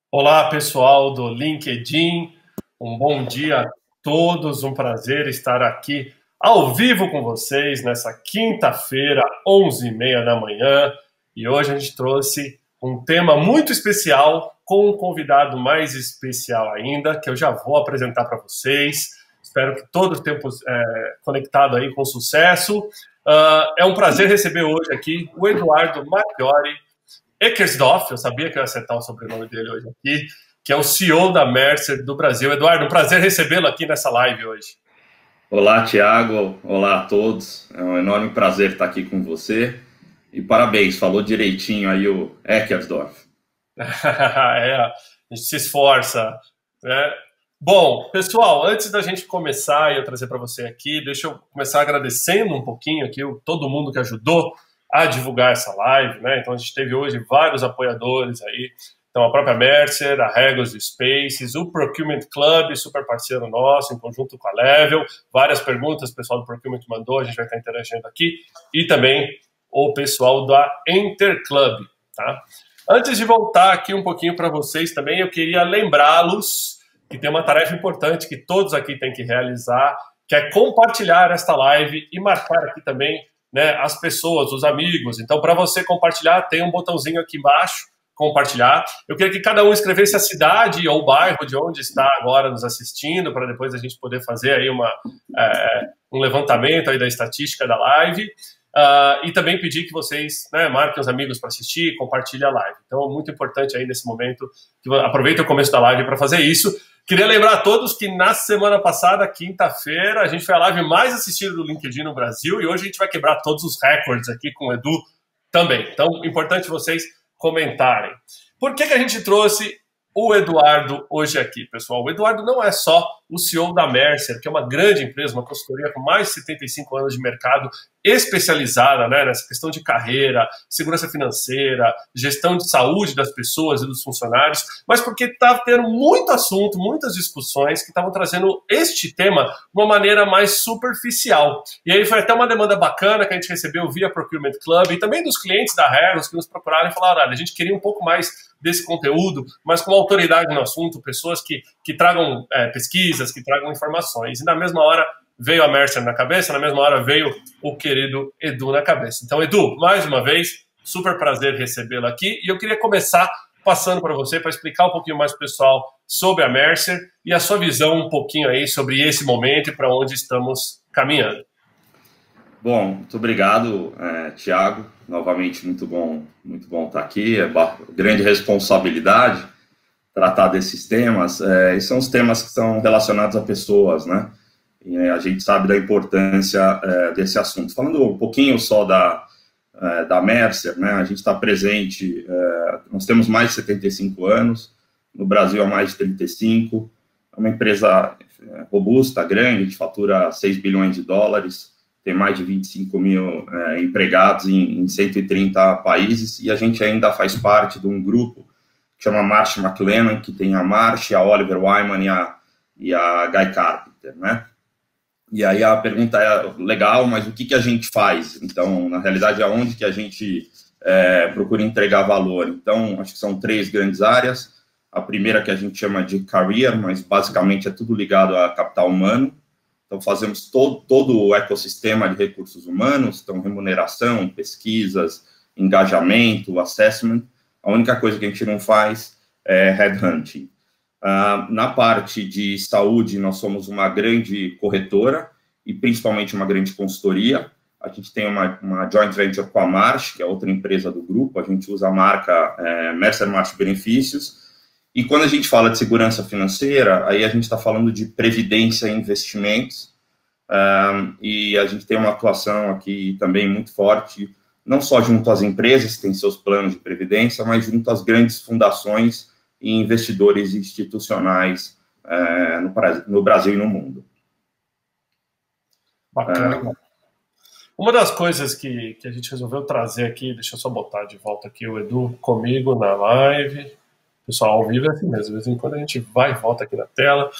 Olá, pessoal do LinkedIn. Um bom dia a todos. Um prazer estar aqui ao vivo com vocês nessa quinta-feira, 11h30 da manhã. E hoje a gente trouxe um tema muito especial com um convidado mais especial ainda, que eu já vou apresentar para vocês. Espero que todo o tempo conectado aí com sucesso. É um prazer receber hoje aqui o Eduardo Marchiori Eckersdorf, eu sabia que eu ia acertar o sobrenome dele hoje aqui, que é o CEO da Mercer do Brasil. Eduardo, um prazer recebê-lo aqui nessa live hoje. Olá, Thiago. Olá a todos. É um enorme prazer estar aqui com você. E parabéns, falou direitinho aí o Eckersdorf. A gente se esforça, né? Bom, pessoal, antes da gente começar e eu trazer para você aqui, deixa eu começar agradecendo um pouquinho aqui todo mundo que ajudou a divulgar essa live, né? Então a gente teve hoje vários apoiadores aí, então a própria Mercer, a Regos Spaces, o Procurement Club, super parceiro nosso, em conjunto com a Level, várias perguntas o pessoal do Procurement mandou, a gente vai estar interagindo aqui, e também o pessoal da Interclub, tá? Antes de voltar aqui um pouquinho para vocês também, eu queria lembrá-los que tem uma tarefa importante que todos aqui têm que realizar, que é compartilhar esta live e marcar aqui também, né, as pessoas, os amigos. Então, para você compartilhar, tem um botãozinho aqui embaixo, compartilhar. Eu queria que cada um escrevesse a cidade ou o bairro de onde está agora nos assistindo, para depois a gente poder fazer aí um levantamento aí da estatística da live. E também pedir que vocês, né, marquem os amigos para assistir, compartilhem a live. Então, muito importante aí nesse momento, que aproveite o começo da live para fazer isso. Queria lembrar a todos que na semana passada, quinta-feira, a gente foi a live mais assistida do LinkedIn no Brasil e hoje a gente vai quebrar todos os recordes aqui com o Edu também. Então, importante vocês comentarem. Por que a gente trouxe o Eduardo hoje aqui, pessoal? O Eduardo não é só o CEO da Mercer, que é uma grande empresa, uma consultoria com mais de 75 anos de mercado, especializada, né, nessa questão de carreira, segurança financeira, gestão de saúde das pessoas e dos funcionários, mas porque está tendo muito assunto, muitas discussões que estavam trazendo este tema de uma maneira mais superficial. E aí foi até uma demanda bacana que a gente recebeu via Procurement Club e também dos clientes da Regos que nos procuraram e falaram, olha, a gente queria um pouco mais desse conteúdo, mas com autoridade no assunto, pessoas que tragam pesquisas, que tragam informações. E na mesma hora veio a Mercer na cabeça, na mesma hora veio o querido Edu na cabeça. Então, Edu, mais uma vez, super prazer recebê-lo aqui. E eu queria começar passando para você, para explicar um pouquinho mais para o pessoal sobre a Mercer e a sua visão um pouquinho aí sobre esse momento e para onde estamos caminhando. Bom, muito obrigado, Thiago. Novamente, muito bom estar aqui. É grande responsabilidade tratar desses temas. E são os temas que são relacionados a pessoas, né? E a gente sabe da importância desse assunto. Falando um pouquinho só da Mercer, né? A gente está presente, nós temos mais de 75 anos, no Brasil há mais de 35, é uma empresa robusta, grande, a gente fatura 6 bilhões de dólares, tem mais de 25 mil empregados em 130 países, e a gente ainda faz parte de um grupo que chama Marsh McLennan, que tem a Marsh, a Oliver Wyman e a Guy Carpenter, né? E aí a pergunta é, legal, mas o que a gente faz? Então, na realidade, aonde que a gente procura entregar valor? Então, acho que são 3 grandes áreas. A primeira que a gente chama de career, mas basicamente é tudo ligado a capital humano. Então, fazemos todo o ecossistema de recursos humanos, então remuneração, pesquisas, engajamento, assessment. A única coisa que a gente não faz é headhunting. Na parte de saúde, nós somos uma grande corretora e principalmente uma grande consultoria. A gente tem uma joint venture com a Marsh, que é outra empresa do grupo. A gente usa a marca Mercer Marsh Benefícios. E quando a gente fala de segurança financeira, aí a gente está falando de previdência e investimentos. E a gente tem uma atuação aqui também muito forte, não só junto às empresas que têm seus planos de previdência, mas junto às grandes fundações e investidores institucionais no Brasil e no mundo. Bacana. Uma das coisas que a gente resolveu trazer aqui, deixa eu só botar de volta aqui o Edu comigo na live. Pessoal, ao vivo é assim mesmo, de vez em quando a gente vai e volta aqui na tela.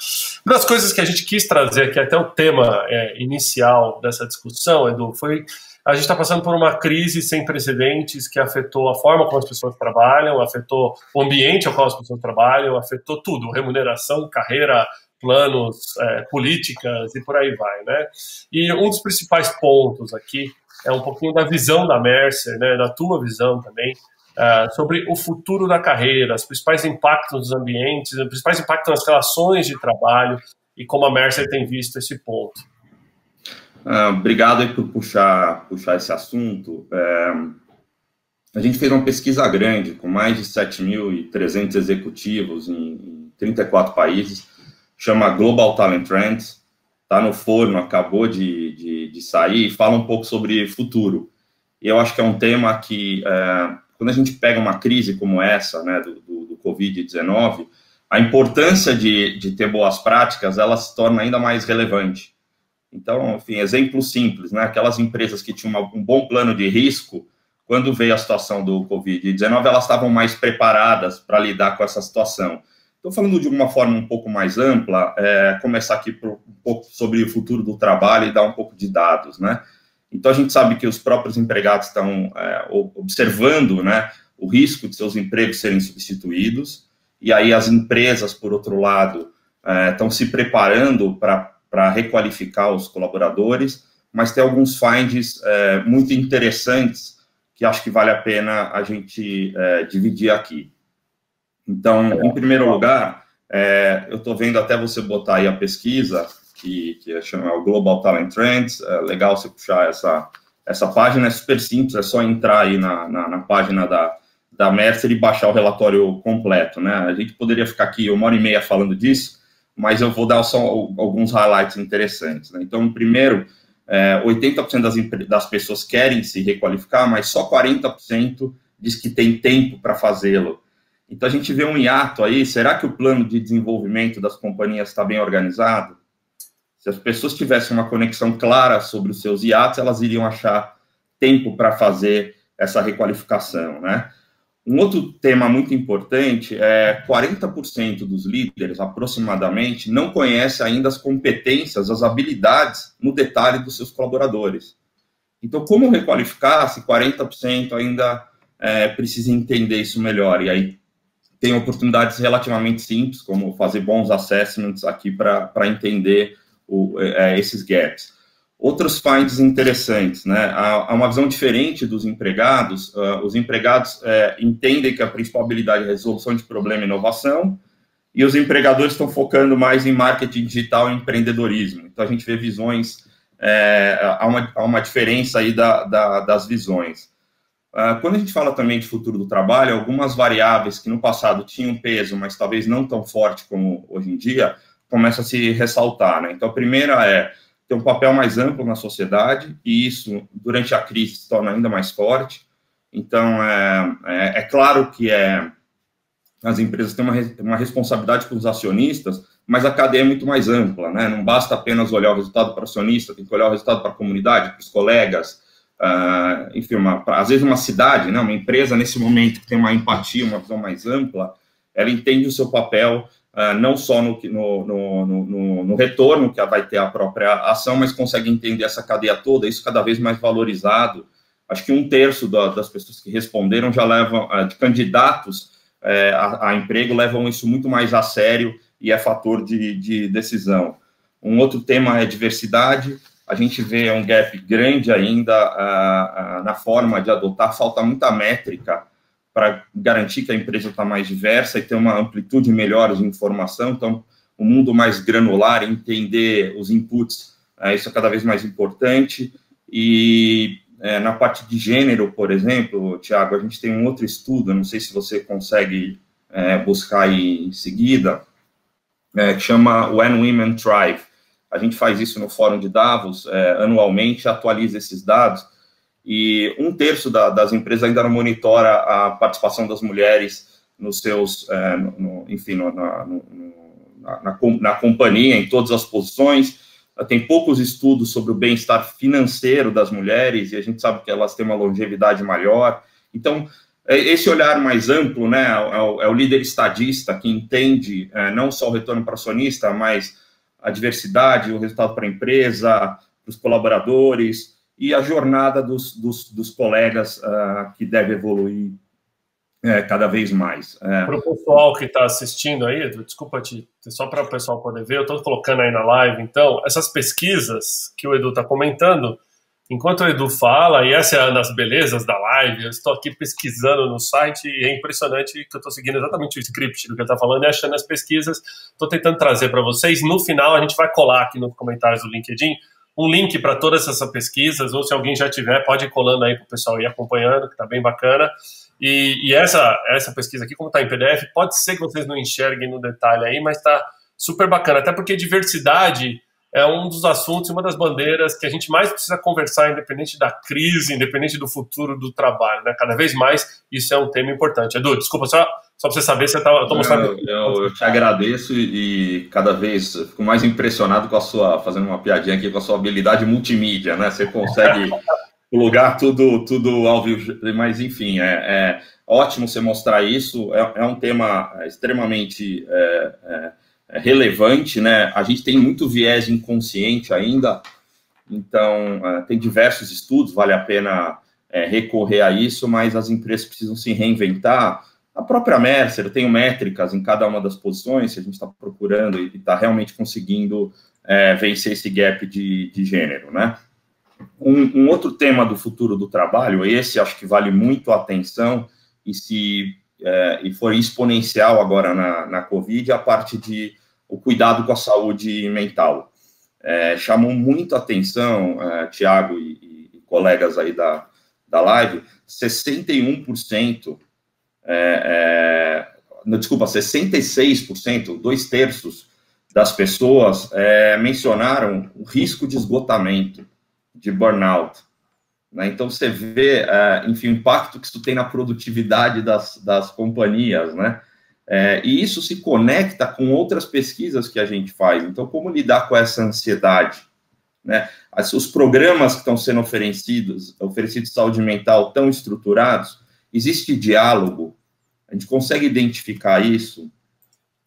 Uma das coisas que a gente quis trazer aqui, até o tema inicial dessa discussão, Edu, foi a gente está passando por uma crise sem precedentes que afetou a forma como as pessoas trabalham, afetou o ambiente ao qual as pessoas trabalham, afetou tudo, remuneração, carreira, planos, políticas e por aí vai, né? E um dos principais pontos aqui é um pouquinho da visão da Mercer, né, da tua visão também, sobre o futuro da carreira, os principais impactos nos ambientes, os principais impactos nas relações de trabalho e como a Mercer tem visto esse ponto. Obrigado aí por puxar esse assunto. A gente fez uma pesquisa grande, com mais de 7.300 executivos em 34 países, chama Global Talent Trends, está no forno, acabou de sair, e fala um pouco sobre futuro. E eu acho que é um tema que, quando a gente pega uma crise como essa, né, do Covid-19, a importância de ter boas práticas, ela se torna ainda mais relevante. Então, enfim, exemplo simples, né, aquelas empresas que tinham um bom plano de risco, quando veio a situação do Covid-19, elas estavam mais preparadas para lidar com essa situação. Estou falando de uma forma um pouco mais ampla, começar aqui um pouco sobre o futuro do trabalho e dar um pouco de dados, né? Então, a gente sabe que os próprios empregados estão observando, né, o risco de seus empregos serem substituídos, e aí as empresas, por outro lado, estão se preparando para requalificar os colaboradores, mas tem alguns finds muito interessantes que acho que vale a pena a gente dividir aqui. Então, em primeiro lugar, eu estou vendo até você botar aí a pesquisa, que chama o Global Talent Trends, é legal você puxar essa página, é super simples, é só entrar aí na página da Mercer e baixar o relatório completo, né? A gente poderia ficar aqui 1h30 falando disso, mas eu vou dar só alguns highlights interessantes, né? Então, primeiro, 80% das pessoas querem se requalificar, mas só 40% diz que tem tempo para fazê-lo. Então, a gente vê um hiato aí. Será que o plano de desenvolvimento das companhias está bem organizado? Se as pessoas tivessem uma conexão clara sobre os seus hiatos, elas iriam achar tempo para fazer essa requalificação, né? Um outro tema muito importante é 40% dos líderes, aproximadamente, não conhecem ainda as competências, as habilidades no detalhe dos seus colaboradores. Então, como requalificar se 40% ainda precisa entender isso melhor? E aí, tem oportunidades relativamente simples, como fazer bons assessments aqui para entender esses gaps. Outros finds interessantes, né? Há uma visão diferente dos empregados. Os empregados entendem que a principal habilidade é a resolução de problema e inovação, e os empregadores estão focando mais em marketing digital e empreendedorismo. Então, a gente vê visões, há uma diferença aí das visões. Quando a gente fala também de futuro do trabalho, algumas variáveis que no passado tinham peso, mas talvez não tão forte como hoje em dia, começam a se ressaltar, né? Então, a primeira ter um papel mais amplo na sociedade, e isso, durante a crise, se torna ainda mais forte. Então, é claro que as empresas têm uma responsabilidade com os acionistas, mas a cadeia é muito mais ampla, né? Não basta apenas olhar o resultado para o acionista, tem que olhar o resultado para a comunidade, para os colegas, enfim, às vezes uma cidade, né, uma empresa, nesse momento, que tem uma empatia, uma visão mais ampla, ela entende o seu papel, não só no retorno que vai ter a própria ação, mas consegue entender essa cadeia toda, isso cada vez mais valorizado. Acho que 1/3 das pessoas que responderam já levam, de candidatos a emprego, levam isso muito mais a sério e é fator de decisão. Um outro tema é diversidade. A gente vê um gap grande ainda na forma de adotar, falta muita métrica para garantir que a empresa está mais diversa e ter uma amplitude melhor de informação. Então, um mundo mais granular, entender os inputs, isso é cada vez mais importante. E na parte de gênero, por exemplo, Tiago, a gente tem um outro estudo, não sei se você consegue buscar aí em seguida, que chama When Women Thrive. A gente faz isso no Fórum de Davos, anualmente, atualiza esses dados, e 1/3 das empresas ainda não monitora a participação das mulheres nos seus, na companhia, em todas as posições. Tem poucos estudos sobre o bem-estar financeiro das mulheres, e a gente sabe que elas têm uma longevidade maior. Então, esse olhar mais amplo, né, é o líder estadista que entende não só o retorno para o acionista, mas a diversidade, o resultado para a empresa, para os colaboradores e a jornada dos colegas que deve evoluir cada vez mais. Para o pessoal que está assistindo aí, Edu, desculpa só para o pessoal poder ver, eu estou colocando aí na live, então, essas pesquisas que o Edu está comentando, enquanto o Edu fala, e essa é uma das belezas da live, eu estou aqui pesquisando no site e é impressionante que eu estou seguindo exatamente o script do que ele está falando e achando as pesquisas, estou tentando trazer para vocês. No final, a gente vai colar aqui nos comentários do LinkedIn um link para todas essas pesquisas, ou se alguém já tiver, pode ir colando aí para o pessoal ir acompanhando, que está bem bacana. E essa pesquisa aqui, como está em PDF, pode ser que vocês não enxerguem no detalhe aí, mas está super bacana, até porque diversidade é um dos assuntos, uma das bandeiras que a gente mais precisa conversar, independente da crise, independente do futuro do trabalho, né? Cada vez mais isso é um tema importante. Edu, desculpa, só para você saber, você tá, mostrando... Eu te agradeço e cada vez fico mais impressionado com fazendo uma piadinha aqui, com a sua habilidade multimídia, né? Você consegue plugar tudo ao vivo, mas enfim, é ótimo você mostrar isso, é um tema extremamente relevante, né? A gente tem muito viés inconsciente ainda, então tem diversos estudos, vale a pena recorrer a isso, mas as empresas precisam se reinventar. A própria Mercer, eu tenho métricas em cada uma das posições, se a gente está procurando e está realmente conseguindo vencer esse gap de gênero, né? Um outro tema do futuro do trabalho, esse acho que vale muito a atenção, e foi exponencial agora na Covid, a parte de o cuidado com a saúde mental. Chamou muito a atenção, Tiago e colegas aí da live, 66%, 2/3 das pessoas mencionaram o risco de esgotamento, de burnout. Né? Então, você vê, enfim, o impacto que isso tem na produtividade das companhias, né? E isso se conecta com outras pesquisas que a gente faz. Então, como lidar com essa ansiedade? Né? Os programas que estão sendo oferecidos de saúde mental tão estruturados, existe diálogo, a gente consegue identificar isso,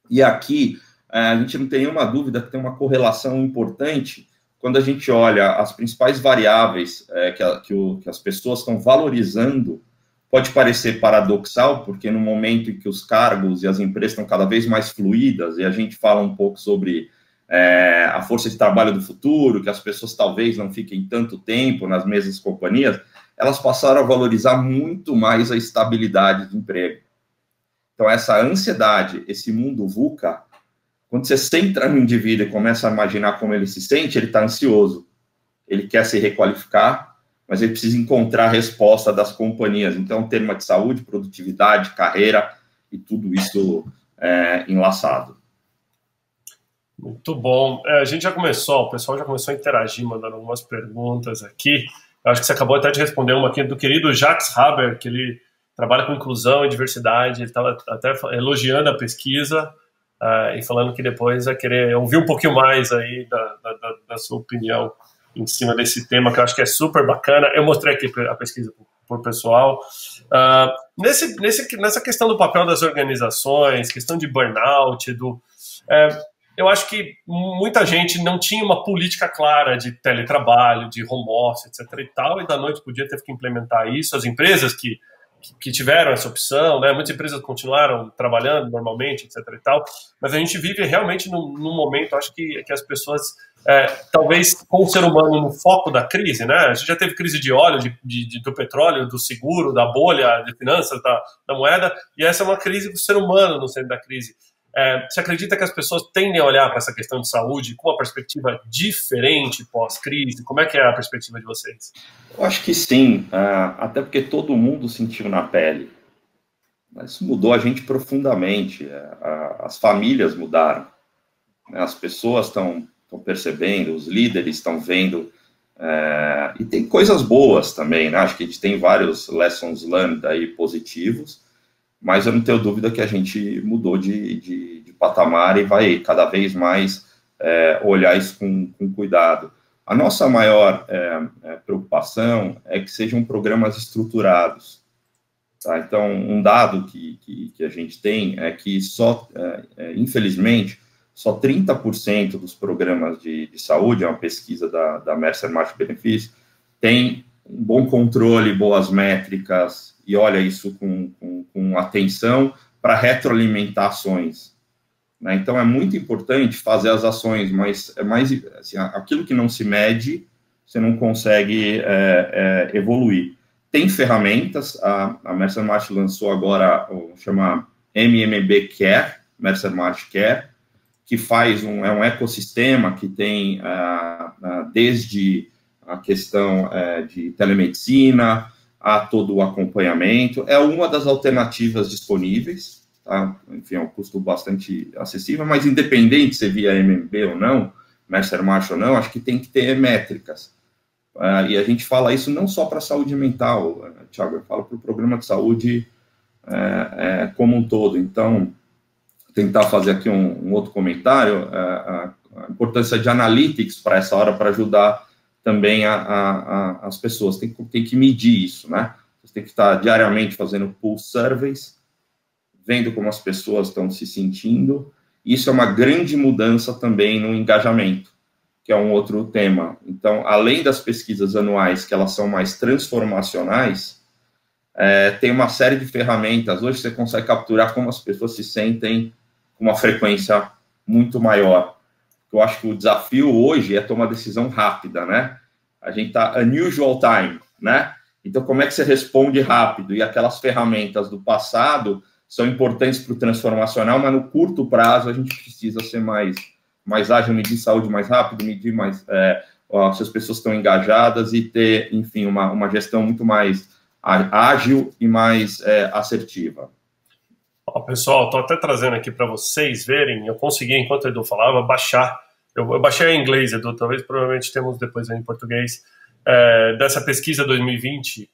e aqui a gente não tem nenhuma dúvida que tem uma correlação importante quando a gente olha as principais variáveis que as pessoas estão valorizando. Pode parecer paradoxal, porque no momento em que os cargos e as empresas estão cada vez mais fluídas, e a gente fala um pouco sobre a força de trabalho do futuro, que as pessoas talvez não fiquem tanto tempo nas mesmas companhias, elas passaram a valorizar muito mais a estabilidade de emprego. Então, essa ansiedade, esse mundo VUCA, quando você centra no indivíduo e começa a imaginar como ele se sente, ele está ansioso. Ele quer se requalificar, mas ele precisa encontrar a resposta das companhias. Então, tema de saúde, produtividade, carreira e tudo isso enlaçado. Muito bom. A gente já começou, o pessoal já começou a interagir, mandando algumas perguntas aqui. Eu acho que você acabou até de responder uma aqui do querido Jacques Haber, que ele trabalha com inclusão e diversidade. Ele estava até elogiando a pesquisa e falando que depois vai querer ouvir um pouquinho mais aí da sua opinião em cima desse tema, que eu acho que é super bacana. Eu mostrei aqui a pesquisa para o pessoal. Nessa questão do papel das organizações, questão de burnout, eu acho que muita gente não tinha uma política clara de teletrabalho, de home office, etc. e tal, e da noite para o dia teve que implementar isso. As empresas que tiveram essa opção, né? Muitas empresas continuaram trabalhando normalmente, etc. e tal, mas a gente vive realmente num momento, acho que as pessoas, talvez com o ser humano no foco da crise, né? A gente já teve crise de óleo, do petróleo, do seguro, da bolha de finanças, da moeda, e essa é uma crise do ser humano no centro da crise. Você acredita que as pessoas tendem a olhar para essa questão de saúde com uma perspectiva diferente pós-crise? Como é que é a perspectiva de vocês? Eu acho que sim, até porque todo mundo sentiu na pele. Mas isso mudou a gente profundamente. As famílias mudaram, né? As pessoas estão percebendo, os líderes estão vendo, e tem coisas boas também, né? Acho que a gente tem vários lessons learned aí positivos, mas eu não tenho dúvida que a gente mudou de patamar e vai cada vez mais olhar isso com cuidado. A nossa maior preocupação é que sejam programas estruturados, Tá? Então, um dado que a gente tem é que infelizmente, só 30% dos programas de saúde, é uma pesquisa da Mercer Market Benefício, tem um bom controle, boas métricas, e olha isso com atenção para retroalimentar ações. Né? Então, é muito importante fazer as ações, mas assim, aquilo que não se mede, você não consegue evoluir. Tem ferramentas, a Mercer Market lançou agora, chama MMB Care, Mercer Market Care, que faz um ecossistema que tem desde a questão de telemedicina a todo o acompanhamento. É uma das alternativas disponíveis, tá? Enfim, é um custo bastante acessível, mas independente se via MMB ou não, Mercer Market ou não, acho que tem que ter métricas. E a gente fala isso não só para a saúde mental, Thiago, eu falo para o programa de saúde como um todo. Então, tentar fazer aqui um outro comentário, a importância de analytics para essa hora, para ajudar também as pessoas. Tem que medir isso, né? Você tem que estar diariamente fazendo pulse surveys, vendo como as pessoas estão se sentindo. Isso é uma grande mudança também no engajamento, que é um outro tema. Então, além das pesquisas anuais, que elas são mais transformacionais, tem uma série de ferramentas. Hoje você consegue capturar como as pessoas se sentem com uma frequência muito maior. Eu acho que o desafio hoje é tomar decisão rápida, né? A gente está unusual time, né? Então, como é que você responde rápido? E aquelas ferramentas do passado são importantes para o transformacional, mas no curto prazo a gente precisa ser mais ágil, medir saúde mais rápido, medir mais se as pessoas estão engajadas e ter, enfim, uma gestão muito mais ágil e mais assertiva. Pessoal, estou até trazendo aqui para vocês verem, eu consegui, enquanto o Edu falava, baixar, eu baixei em inglês, Edu, provavelmente temos depois em português, dessa pesquisa 2020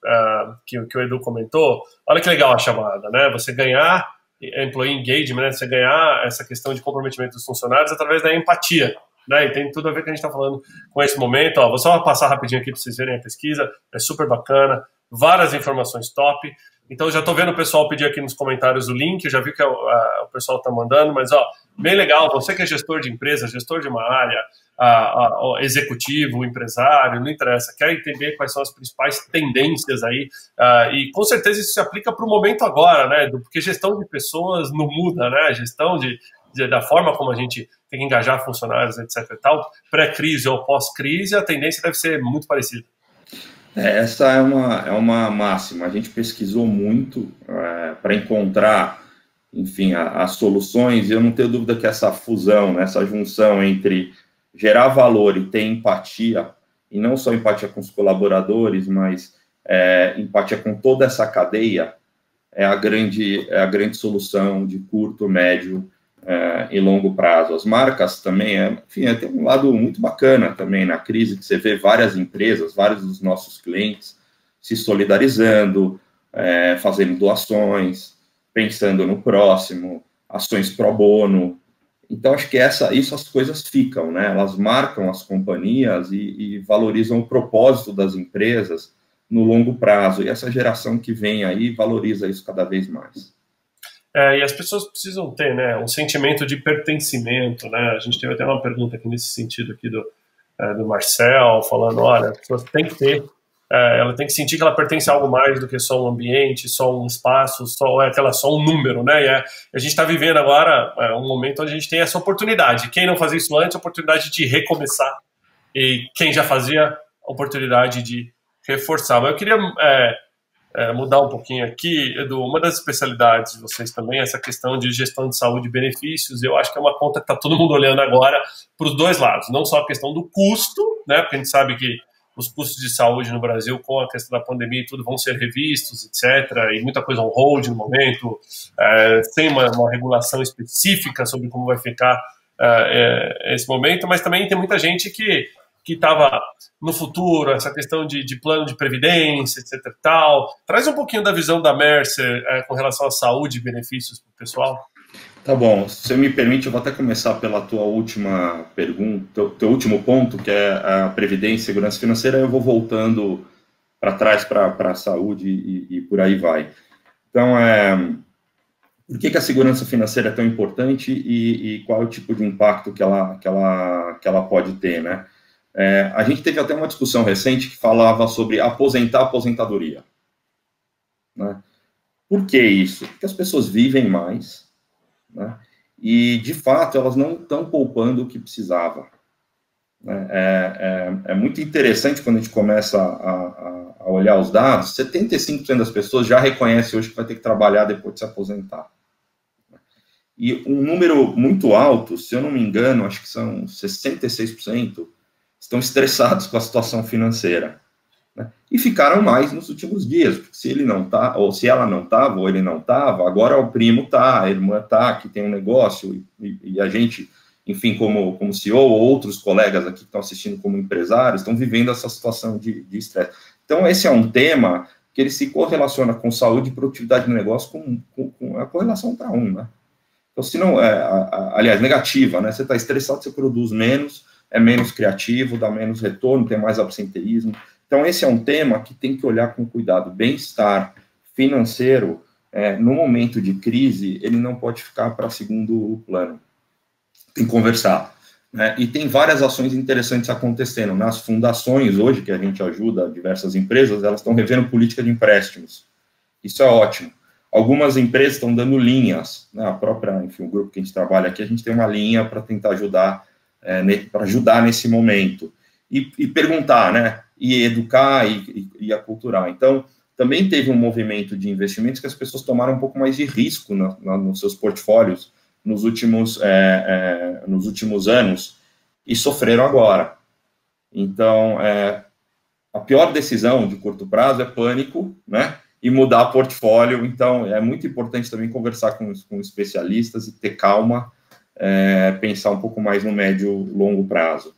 que o Edu comentou. Olha que legal a chamada, né? Você ganhar employee engagement, né? Você ganhar essa questão de comprometimento dos funcionários através da empatia, né? E tem tudo a ver com o que a gente está falando com esse momento. Vou só passar rapidinho aqui para vocês verem a pesquisa, é super bacana, várias informações top. Então, já estou vendo o pessoal pedir aqui nos comentários o link, eu já vi que o pessoal está mandando, mas, bem legal, você que é gestor de empresa, gestor de uma área, executivo, empresário, não interessa, quer entender quais são as principais tendências aí, e com certeza isso se aplica para o momento agora, né, porque gestão de pessoas não muda, né, gestão da forma como a gente tem que engajar funcionários, etc e tal, pré-crise ou pós-crise, a tendência deve ser muito parecida. Essa é uma máxima. A gente pesquisou muito para encontrar, enfim, as soluções, e eu não tenho dúvida que essa fusão, né, essa junção entre gerar valor e ter empatia, e não só empatia com os colaboradores, mas empatia com toda essa cadeia, é a grande solução de curto, médio e longo prazo. As marcas também, enfim, tem um lado muito bacana também na crise, que você vê várias empresas, vários dos nossos clientes se solidarizando, fazendo doações, pensando no próximo, ações pro bono. Então, acho que isso as coisas ficam, né? Elas marcam as companhias e valorizam o propósito das empresas no longo prazo. E essa geração que vem aí valoriza isso cada vez mais. E as pessoas precisam ter, né, um sentimento de pertencimento, né? A gente teve até uma pergunta aqui nesse sentido aqui do Marcel, falando, olha, a pessoa tem que ter, ela tem que sentir que ela pertence a algo mais do que só um ambiente, só um espaço, só um número, né? E a gente está vivendo agora um momento onde a gente tem essa oportunidade. Quem não fazia isso antes, a oportunidade de recomeçar. E quem já fazia, a oportunidade de reforçar. Mas eu queria mudar um pouquinho aqui, Edu, uma das especialidades de vocês também é essa questão de gestão de saúde e benefícios. Eu acho que é uma conta que está todo mundo olhando agora para os dois lados, não só a questão do custo, né, porque a gente sabe que os custos de saúde no Brasil, com a questão da pandemia e tudo, vão ser revistos, etc., e muita coisa on hold no momento, sem uma regulação específica sobre como vai ficar esse momento, mas também tem muita gente que estava no futuro, essa questão de plano de previdência, etc. e tal. Traz um pouquinho da visão da Mercer com relação à saúde e benefícios para o pessoal. Tá bom, se você me permite, eu vou até começar pela tua última pergunta, teu último ponto, que é a previdência e segurança financeira. Eu vou voltando para trás para a saúde e por aí vai. Então, por que a segurança financeira é tão importante e qual é o tipo de impacto que ela pode ter, né? A gente teve até uma discussão recente que falava sobre aposentar a aposentadoria, né? Por que isso? Porque as pessoas vivem mais, né? E, de fato, elas não estão poupando o que precisava. É muito interessante quando a gente começa a olhar os dados. 75% das pessoas já reconhecem hoje que vai ter que trabalhar depois de se aposentar. E um número muito alto, se eu não me engano, acho que são 66%, estão estressados com a situação financeira, né? E ficaram mais nos últimos dias, porque se ele não tá, ou se ela não estava, ou ele não estava, agora o primo tá, a irmã tá, que tem um negócio, e a gente, enfim, como CEO, ou outros colegas aqui que estão assistindo como empresários, estão vivendo essa situação de estresse. Então, esse é um tema que ele se correlaciona com saúde e produtividade do negócio com a correlação para né? Então, se não, aliás, negativa, né? Você está estressado, você produz menos, é menos criativo, dá menos retorno, tem mais absenteísmo. Então, esse é um tema que tem que olhar com cuidado. Bem-estar financeiro, no momento de crise, ele não pode ficar para segundo plano. Tem que conversar, né? E tem várias ações interessantes acontecendo. Nas fundações, hoje, que a gente ajuda diversas empresas, elas estão revendo política de empréstimos. Isso é ótimo. Algumas empresas estão dando linhas, né? A própria, enfim, o grupo que a gente trabalha aqui, a gente tem uma linha para tentar ajudar, para ajudar nesse momento. E perguntar, né? E educar e aculturar. Então, também teve um movimento de investimentos que as pessoas tomaram um pouco mais de risco nos seus portfólios nos últimos anos e sofreram agora. Então, a pior decisão de curto prazo é pânico, né? E mudar portfólio. Então, é muito importante também conversar com especialistas e ter calma, pensar um pouco mais no médio e longo prazo.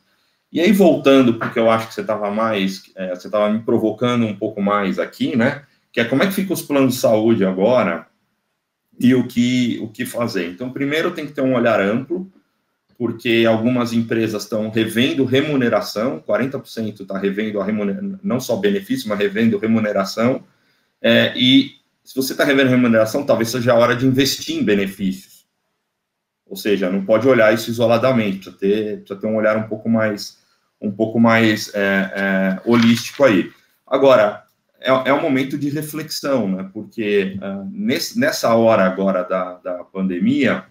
E aí, voltando, porque eu acho que você estava você estava me provocando um pouco mais aqui, né? Que é como é que ficam os planos de saúde agora e o que fazer. Então, primeiro tem que ter um olhar amplo, porque algumas empresas estão revendo remuneração, 40% está revendo não só benefício, mas revendo remuneração. E se você está revendo remuneração, talvez seja a hora de investir em benefícios. Ou seja, não pode olhar isso isoladamente, precisa ter um olhar um pouco mais holístico aí. Agora, é um momento de reflexão, né? Porque nessa hora agora da pandemia,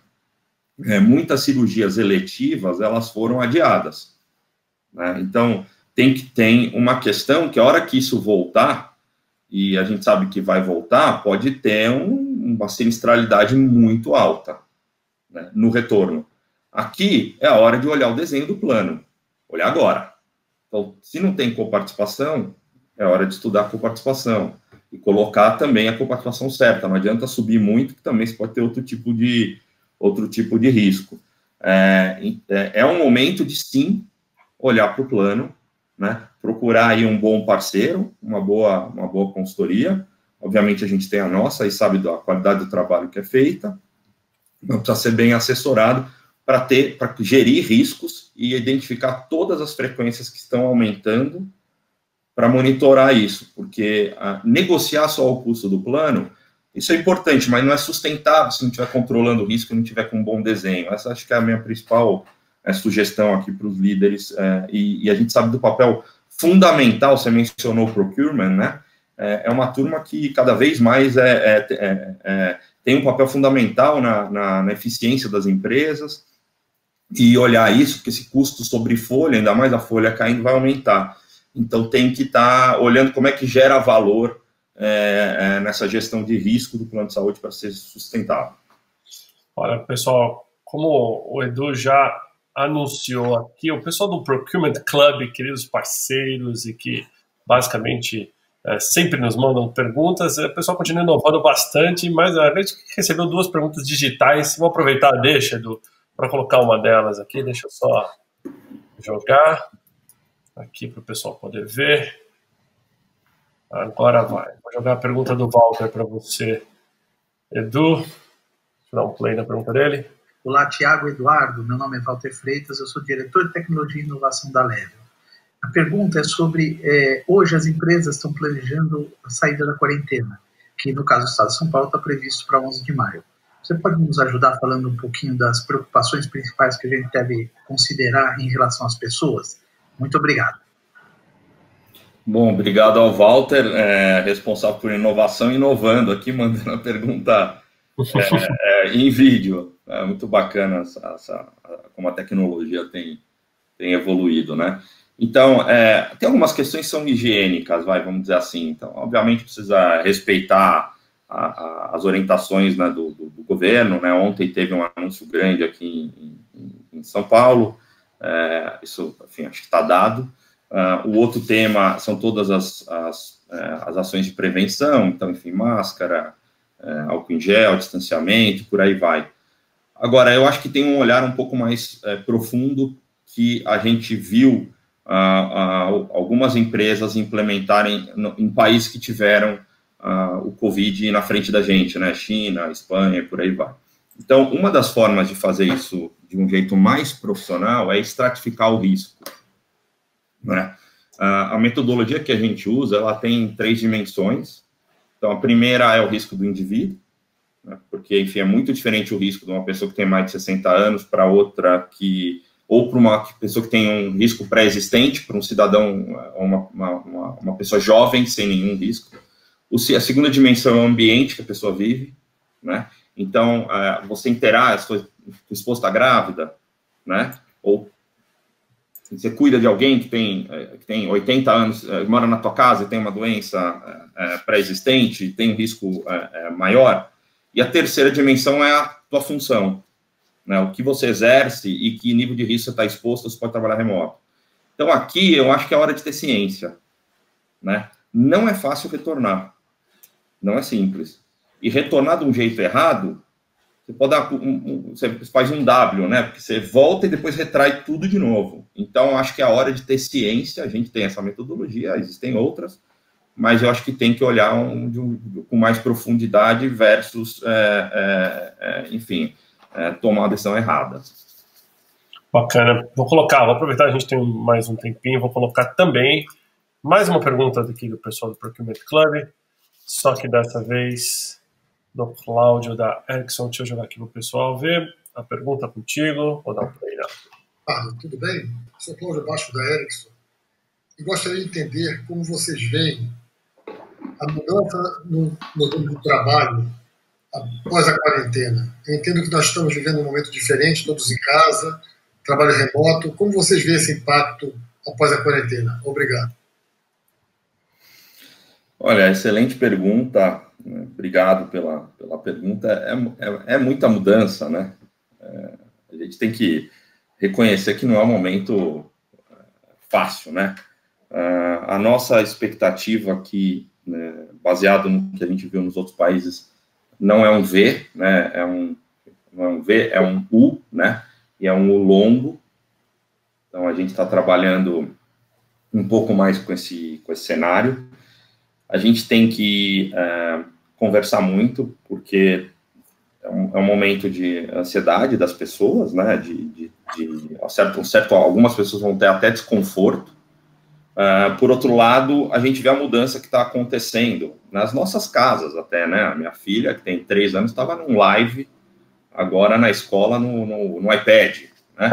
muitas cirurgias eletivas elas foram adiadas, né? Então, tem uma questão que a hora que isso voltar, e a gente sabe que vai voltar, pode ter uma sinistralidade muito alta, né, no retorno. Aqui é a hora de olhar o desenho do plano, olhar agora. Então, se não tem coparticipação, é hora de estudar a coparticipação e colocar também a coparticipação certa. Não adianta subir muito, que também você pode ter outro tipo de risco. É um momento de, sim, olhar para o plano, né, procurar aí um bom parceiro, uma boa consultoria. Obviamente, a gente tem a nossa e sabe da qualidade do trabalho que é feita, mas precisa ser bem assessorado para gerir riscos e identificar todas as frequências que estão aumentando para monitorar isso, porque negociar só o custo do plano, isso é importante, mas não é sustentável se não estiver controlando o risco e não tiver com um bom desenho. Essa acho que é a minha principal sugestão aqui para os líderes, e a gente sabe do papel fundamental, você mencionou o procurement, né? É uma turma que cada vez mais tem um papel fundamental na eficiência das empresas, e olhar isso, porque esse custo sobre folha, ainda mais a folha caindo, vai aumentar. Então, tem que estar olhando como é que gera valor nessa gestão de risco do plano de saúde para ser sustentável. Olha, pessoal, como o Edu já anunciou aqui, o pessoal do Procurement Club, queridos parceiros e que basicamente sempre nos mandam perguntas, o pessoal continua inovando bastante, mas a gente recebeu 2 perguntas digitais. Vou aproveitar, Edu, para colocar uma delas aqui. Deixa eu só jogar aqui para o pessoal poder ver. Agora vai. Vou jogar a pergunta do Walter para você, Edu. Deixa eu dar um play na pergunta dele. Olá, Tiago, Eduardo. Meu nome é Walter Freitas, eu sou diretor de Tecnologia e Inovação da Level. A pergunta é sobre, hoje as empresas estão planejando a saída da quarentena. que no caso do Estado de São Paulo está previsto para 11 de maio. Você pode nos ajudar falando um pouquinho das preocupações principais que a gente deve considerar em relação às pessoas? Muito obrigado. Bom, obrigado ao Walter, responsável por inovação, inovando aqui, mandando a pergunta em vídeo. É muito bacana como a tecnologia tem evoluído, né? Então, tem algumas questões que são higiênicas, vamos dizer assim. Então, obviamente, precisa respeitar as orientações, né, do governo, né? Ontem teve um anúncio grande aqui em São Paulo, isso, enfim, acho que está dado. O outro tema são todas as ações de prevenção, então, enfim, máscara, álcool em gel, distanciamento, por aí vai. Agora, eu acho que tem um olhar um pouco mais profundo que a gente viu algumas empresas implementarem em países que tiveram o Covid na frente da gente, né? China, Espanha, por aí vai. Então, uma das formas de fazer isso de um jeito mais profissional é estratificar o risco, né? A metodologia que a gente usa, ela tem 3 dimensões. Então, a primeira é o risco do indivíduo, né? Porque, enfim, é muito diferente o risco de uma pessoa que tem mais de 60 anos para outra ou para uma pessoa que tem um risco pré-existente, para um cidadão, uma pessoa jovem, sem nenhum risco. A segunda dimensão é o ambiente que a pessoa vive, né? Então, você interage, foi exposta grávida, né? Ou você cuida de alguém que tem 80 anos, mora na tua casa e tem uma doença pré-existente, tem um risco maior. E a terceira dimensão é a tua função, né? O que você exerce e que nível de risco você está exposto, você pode trabalhar remoto. Então, aqui, eu acho que é hora de ter ciência, né? Não é fácil retornar. Não é simples. E retornar de um jeito errado, você pode dar você faz um W, né? Porque você volta e depois retrai tudo de novo. Então, acho que é a hora de ter ciência. A gente tem essa metodologia, existem outras, mas eu acho que tem que olhar com mais profundidade versus, enfim, tomar a decisão errada. Bacana. Vou aproveitar, a gente tem mais um tempinho, vou colocar também mais uma pergunta aqui do pessoal do Procurement Club, só que dessa vez do Cláudio da Ericsson. Deixa eu jogar aqui para o pessoal ver a pergunta contigo. Vou dar um play lá. Tudo bem? Sou Cláudio Baixo da Ericsson e gostaria de entender como vocês veem a mudança no modelo de trabalho após a quarentena. Eu entendo que nós estamos vivendo um momento diferente, todos em casa, trabalho remoto. Como vocês veem esse impacto após a quarentena? Obrigado. Olha, excelente pergunta. Obrigado pela pergunta. É muita mudança, né? A gente tem que reconhecer que não é um momento fácil, né? A nossa expectativa aqui, né, baseado no que a gente viu nos outros países, não é um V, né? Não é um V, é um U, né? E é um U longo. Então, a gente está trabalhando um pouco mais com esse cenário. A gente tem que conversar muito, porque é um momento de ansiedade das pessoas, né? Algumas pessoas vão ter até desconforto. Por outro lado, a gente vê a mudança que está acontecendo nas nossas casas até, né? A minha filha, que tem 3 anos, estava num live agora na escola no iPad, né?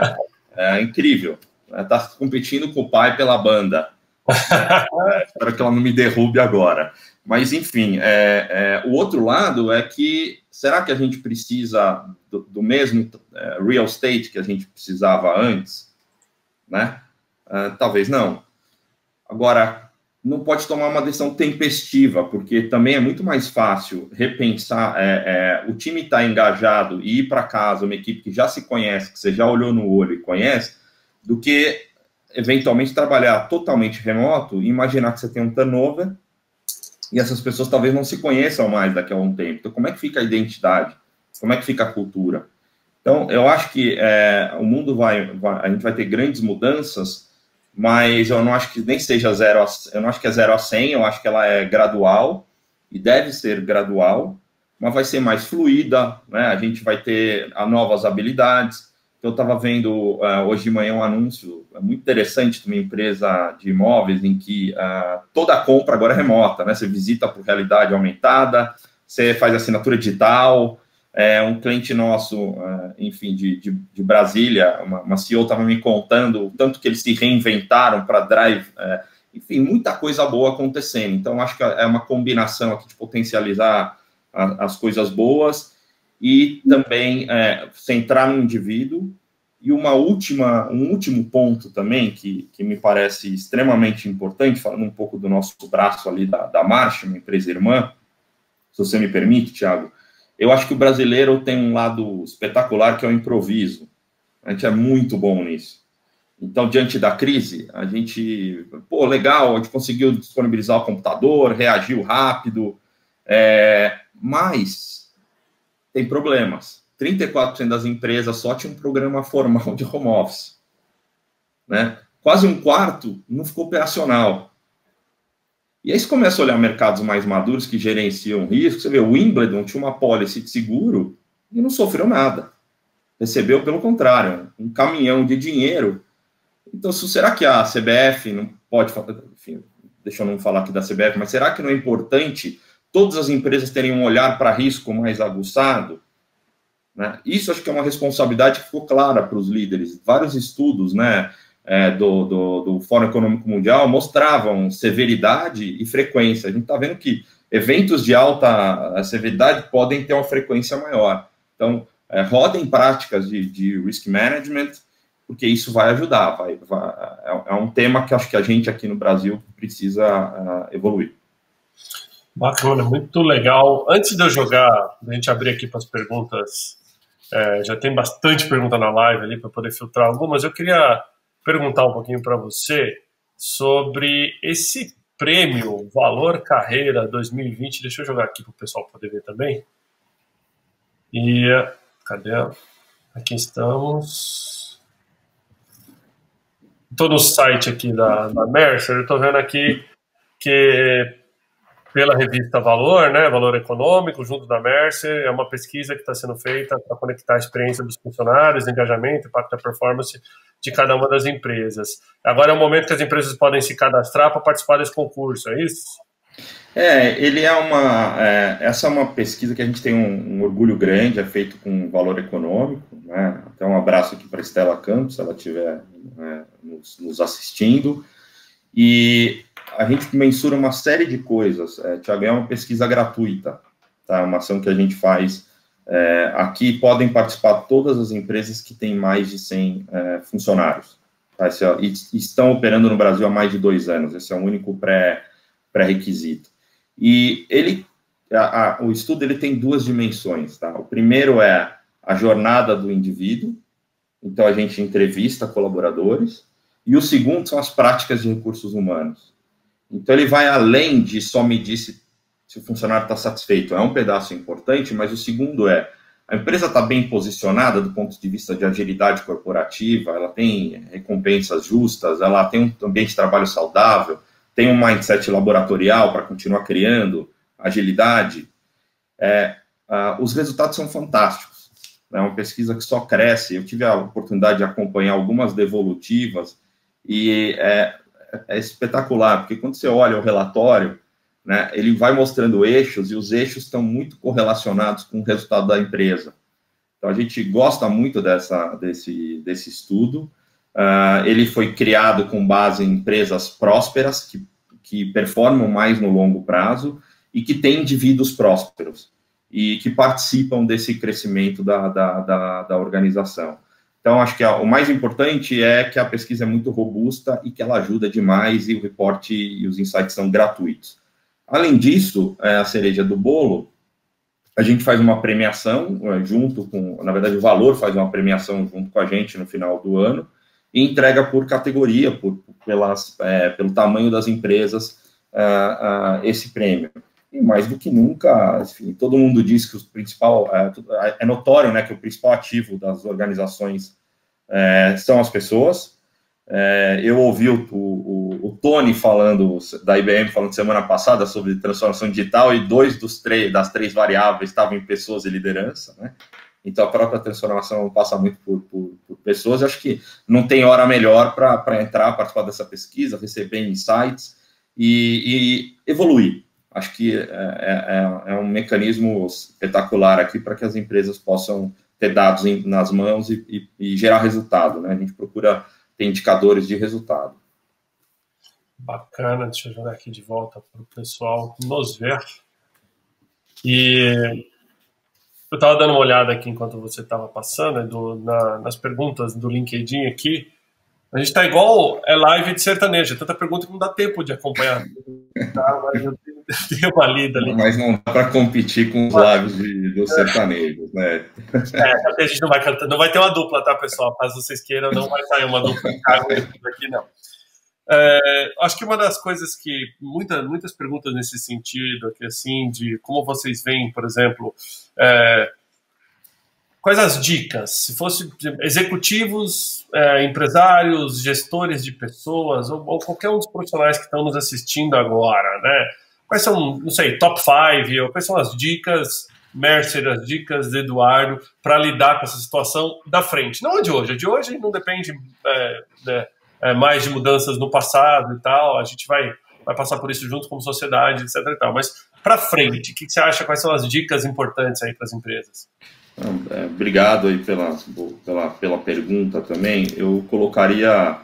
É incrível. Está competindo com o pai pela banda. Espero que ela não me derrube agora. Mas, enfim, o outro lado é que, será que a gente precisa do mesmo real estate que a gente precisava antes? Né? Talvez não. Agora, não pode tomar uma decisão tempestiva, porque também é muito mais fácil repensar, o time está engajado e ir para casa, uma equipe que já se conhece, que você já olhou no olho e conhece, do que eventualmente trabalhar totalmente remoto e imaginar que você tem um turnover e essas pessoas talvez não se conheçam mais daqui a um tempo. Então, como é que fica a identidade? Como é que fica a cultura? Então, eu acho que o mundo a gente vai ter grandes mudanças, mas eu não acho que nem seja eu não acho que é 0 a 100, eu acho que ela é gradual e deve ser gradual, mas vai ser mais fluida, né? A gente vai ter novas habilidades. eu estava vendo hoje de manhã um anúncio muito interessante de uma empresa de imóveis em que toda a compra agora é remota, né? Você visita por realidade aumentada, você faz assinatura digital. Um cliente nosso, enfim, de Brasília, uma CEO estava me contando o tanto que eles se reinventaram para drive, enfim, muita coisa boa acontecendo. Então, acho que é uma combinação aqui de potencializar as coisas boas e também centrar no indivíduo. E um último ponto também, que me parece extremamente importante, falando um pouco do nosso braço ali da Marsh, uma empresa irmã, se você me permite, Thiago, eu acho que o brasileiro tem um lado espetacular, que é o improviso. A gente é muito bom nisso. Então, diante da crise, a gente, legal, a gente conseguiu disponibilizar o computador, reagiu rápido, mas tem problemas. 34% das empresas só tinha um programa formal de home office, né? Quase um quarto não ficou operacional. E aí você começa a olhar mercados mais maduros que gerenciam risco. Você vê, o Wimbledon tinha uma policy de seguro e não sofreu nada. Recebeu, pelo contrário, um caminhão de dinheiro. Então, será que a CBF não pode... Enfim, deixa eu não falar aqui da CBF, mas será que não é importante todas as empresas terem um olhar para risco mais aguçado? Né? Isso acho que é uma responsabilidade que ficou clara para os líderes. Vários estudos, né, do Fórum Econômico Mundial mostravam severidade e frequência. A gente está vendo que eventos de alta severidade podem ter uma frequência maior. Então, rodem práticas de risk management, porque isso vai ajudar. É um tema que acho que a gente aqui no Brasil precisa evoluir. Bacana, muito legal. Antes de eu jogar, a gente abrir aqui para as perguntas, já tem bastante pergunta na live ali para poder filtrar algumas. Eu queria perguntar um pouquinho para você sobre esse prêmio Valor Carreira 2020. Deixa eu jogar aqui para o pessoal poder ver também. E cadê? Aqui estamos. Estou no site aqui da Mercer. Eu estou vendo aqui que pela revista Valor, né, Valor Econômico, junto da Mercer, é uma pesquisa que está sendo feita para conectar a experiência dos funcionários, engajamento, impacto da performance de cada uma das empresas. Agora é o momento que as empresas podem se cadastrar para participar desse concurso, é isso? Essa é uma pesquisa que a gente tem um orgulho grande, é feito com Valor Econômico, né? Então, um abraço aqui para a Estela Campos, se ela estiver nos assistindo. E a gente mensura uma série de coisas. Thiago, é uma pesquisa gratuita, tá? Uma ação que a gente faz aqui. Podem participar todas as empresas que têm mais de 100 funcionários, tá? E estão operando no Brasil há mais de 2 anos. Esse é o único pré-requisito. E o estudo ele tem 2 dimensões, tá? O primeiro é a jornada do indivíduo. Então, a gente entrevista colaboradores. E o segundo são as práticas de recursos humanos. Então, ele vai além de só medir se o funcionário está satisfeito. É um pedaço importante, mas o segundo a empresa está bem posicionada do ponto de vista de agilidade corporativa, ela tem recompensas justas, ela tem um ambiente de trabalho saudável, tem um mindset laboratorial para continuar criando agilidade. Os resultados são fantásticos. É uma pesquisa que só cresce. Eu tive a oportunidade de acompanhar algumas devolutivas e é espetacular, porque quando você olha o relatório, né, ele vai mostrando eixos, e os eixos estão muito correlacionados com o resultado da empresa. Então, a gente gosta muito desse estudo. Ele foi criado com base em empresas prósperas, que performam mais no longo prazo, e que têm indivíduos prósperos, e que participam desse crescimento da organização. Então, acho que o mais importante é que a pesquisa é muito robusta e que ela ajuda demais, e o reporte e os insights são gratuitos. Além disso, a cereja do bolo, a gente faz uma premiação junto com, na verdade, o Valor faz uma premiação junto com a gente no final do ano e entrega por categoria, pelo tamanho das empresas, esse prêmio. E mais do que nunca, enfim, todo mundo diz que o principal, é notório, né, que o principal ativo das organizações são as pessoas. Eu ouvi o Tony falando, da IBM, falando semana passada sobre transformação digital, e 2 das 3 variáveis estavam em pessoas e liderança, né? Então, a própria transformação passa muito por pessoas. Eu acho que não tem hora melhor para entrar, participar dessa pesquisa, receber insights e evoluir. Acho que é um mecanismo espetacular aqui para que as empresas possam ter dados nas mãos e gerar resultado, né? A gente procura ter indicadores de resultado. Bacana, deixa eu jogar aqui de volta para o pessoal nos ver. E eu estava dando uma olhada aqui enquanto você estava passando, nas perguntas do LinkedIn aqui. A gente está igual live de sertanejo, tanta pergunta que não dá tempo de acompanhar. Tá? Mas eu dei uma lida ali. Mas não dá para competir com os lives dos sertanejos, né? A gente não vai ter uma dupla, tá, pessoal? Caso vocês queiram, não vai sair uma dupla aqui, não. Acho que uma das coisas que muitas perguntas nesse sentido aqui, assim, de como vocês veem, por exemplo, quais as dicas, se fosse executivos, empresários, gestores de pessoas ou qualquer um dos profissionais que estão nos assistindo agora, né? Quais são, não sei, top 5, ou quais são as dicas, Mercer, as dicas de Eduardo, para lidar com essa situação da frente? Não a de hoje. A de hoje não depende mais de mudanças no passado e tal. A gente vai passar por isso junto como sociedade, etc. e tal. Mas para frente, o que você acha? Quais são as dicas importantes aí para as empresas? Obrigado aí pela pergunta também. Eu colocaria...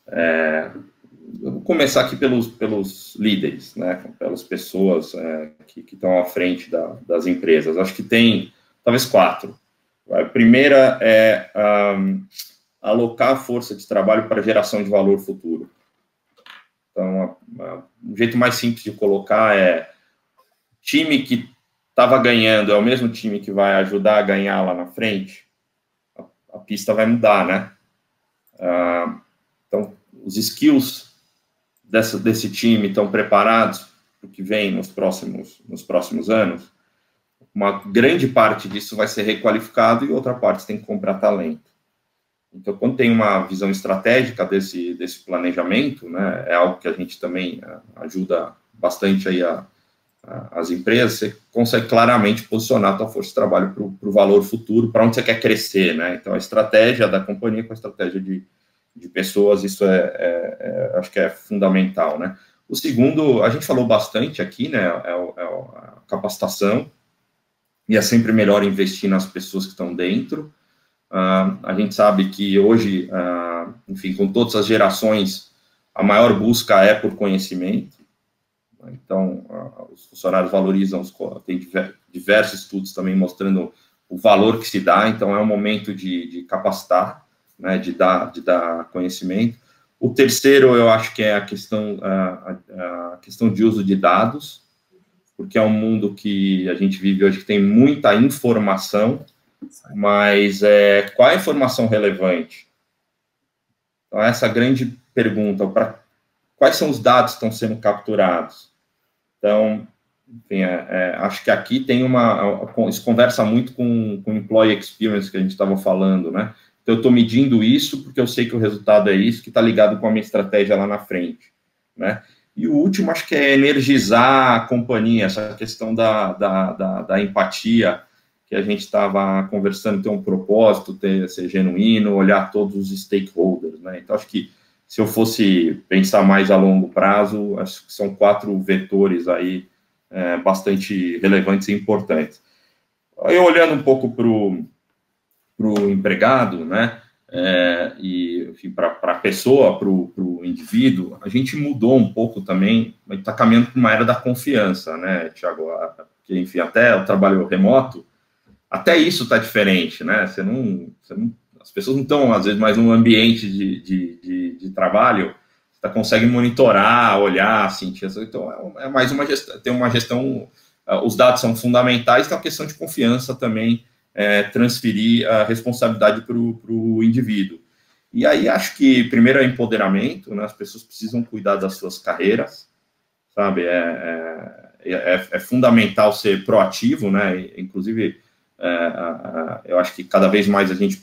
eu vou começar aqui pelos líderes, né? Pelas pessoas que estão à frente das empresas. Acho que tem, talvez, 4. A primeira é alocar a força de trabalho para geração de valor futuro. Então, o jeito mais simples de colocar é time que estava ganhando é o mesmo time que vai ajudar a ganhar lá na frente, a pista vai mudar, né? Então, os skills desse time estão preparados para o que vem nos próximos anos. Uma grande parte disso vai ser requalificado e outra parte tem que comprar talento. Então, quando tem uma visão estratégica desse planejamento, né, é algo que a gente também ajuda bastante aí as empresas, você consegue claramente posicionar a tua força de trabalho para o valor futuro, para onde você quer crescer, né? Então, a estratégia da companhia com a estratégia de pessoas, isso acho que é fundamental, né? O segundo, a gente falou bastante aqui, né, é a capacitação, e é sempre melhor investir nas pessoas que estão dentro. A gente sabe que hoje, enfim, com todas as gerações, a maior busca é por conhecimento. Então, os funcionários valorizam, tem diversos estudos também mostrando o valor que se dá. Então, é um momento de capacitar, né, de dar conhecimento. O terceiro, eu acho que é a questão de uso de dados, porque é um mundo que a gente vive hoje que tem muita informação, mas qual é a informação relevante? Então, essa é a grande pergunta, quais são os dados que estão sendo capturados? Então, enfim, acho que aqui tem isso conversa muito com o employee experience que a gente estava falando, né? Então, eu estou medindo isso porque eu sei que o resultado é isso, que está ligado com a minha estratégia lá na frente, né? E o último, acho que é energizar a companhia, essa questão da empatia, que a gente estava conversando, ter um propósito, ser genuíno, olhar todos os stakeholders, né? Então, acho que se eu fosse pensar mais a longo prazo, acho que são 4 vetores aí bastante relevantes e importantes. Aí, olhando um pouco para o empregado, né, e para a pessoa, para o indivíduo, a gente mudou um pouco também, está caminhando para uma era da confiança, né, Thiago? Porque, enfim, até o trabalho remoto, até isso está diferente, né? As pessoas não estão, às vezes, mais num ambiente de trabalho, você consegue monitorar, olhar, sentir. Então, é mais uma gestão, tem uma gestão, os dados são fundamentais, tem uma questão de confiança também, transferir a responsabilidade para o indivíduo. E aí, acho que, primeiro, é empoderamento, né? As pessoas precisam cuidar das suas carreiras, sabe? É fundamental ser proativo, né? Inclusive, eu acho que cada vez mais a gente...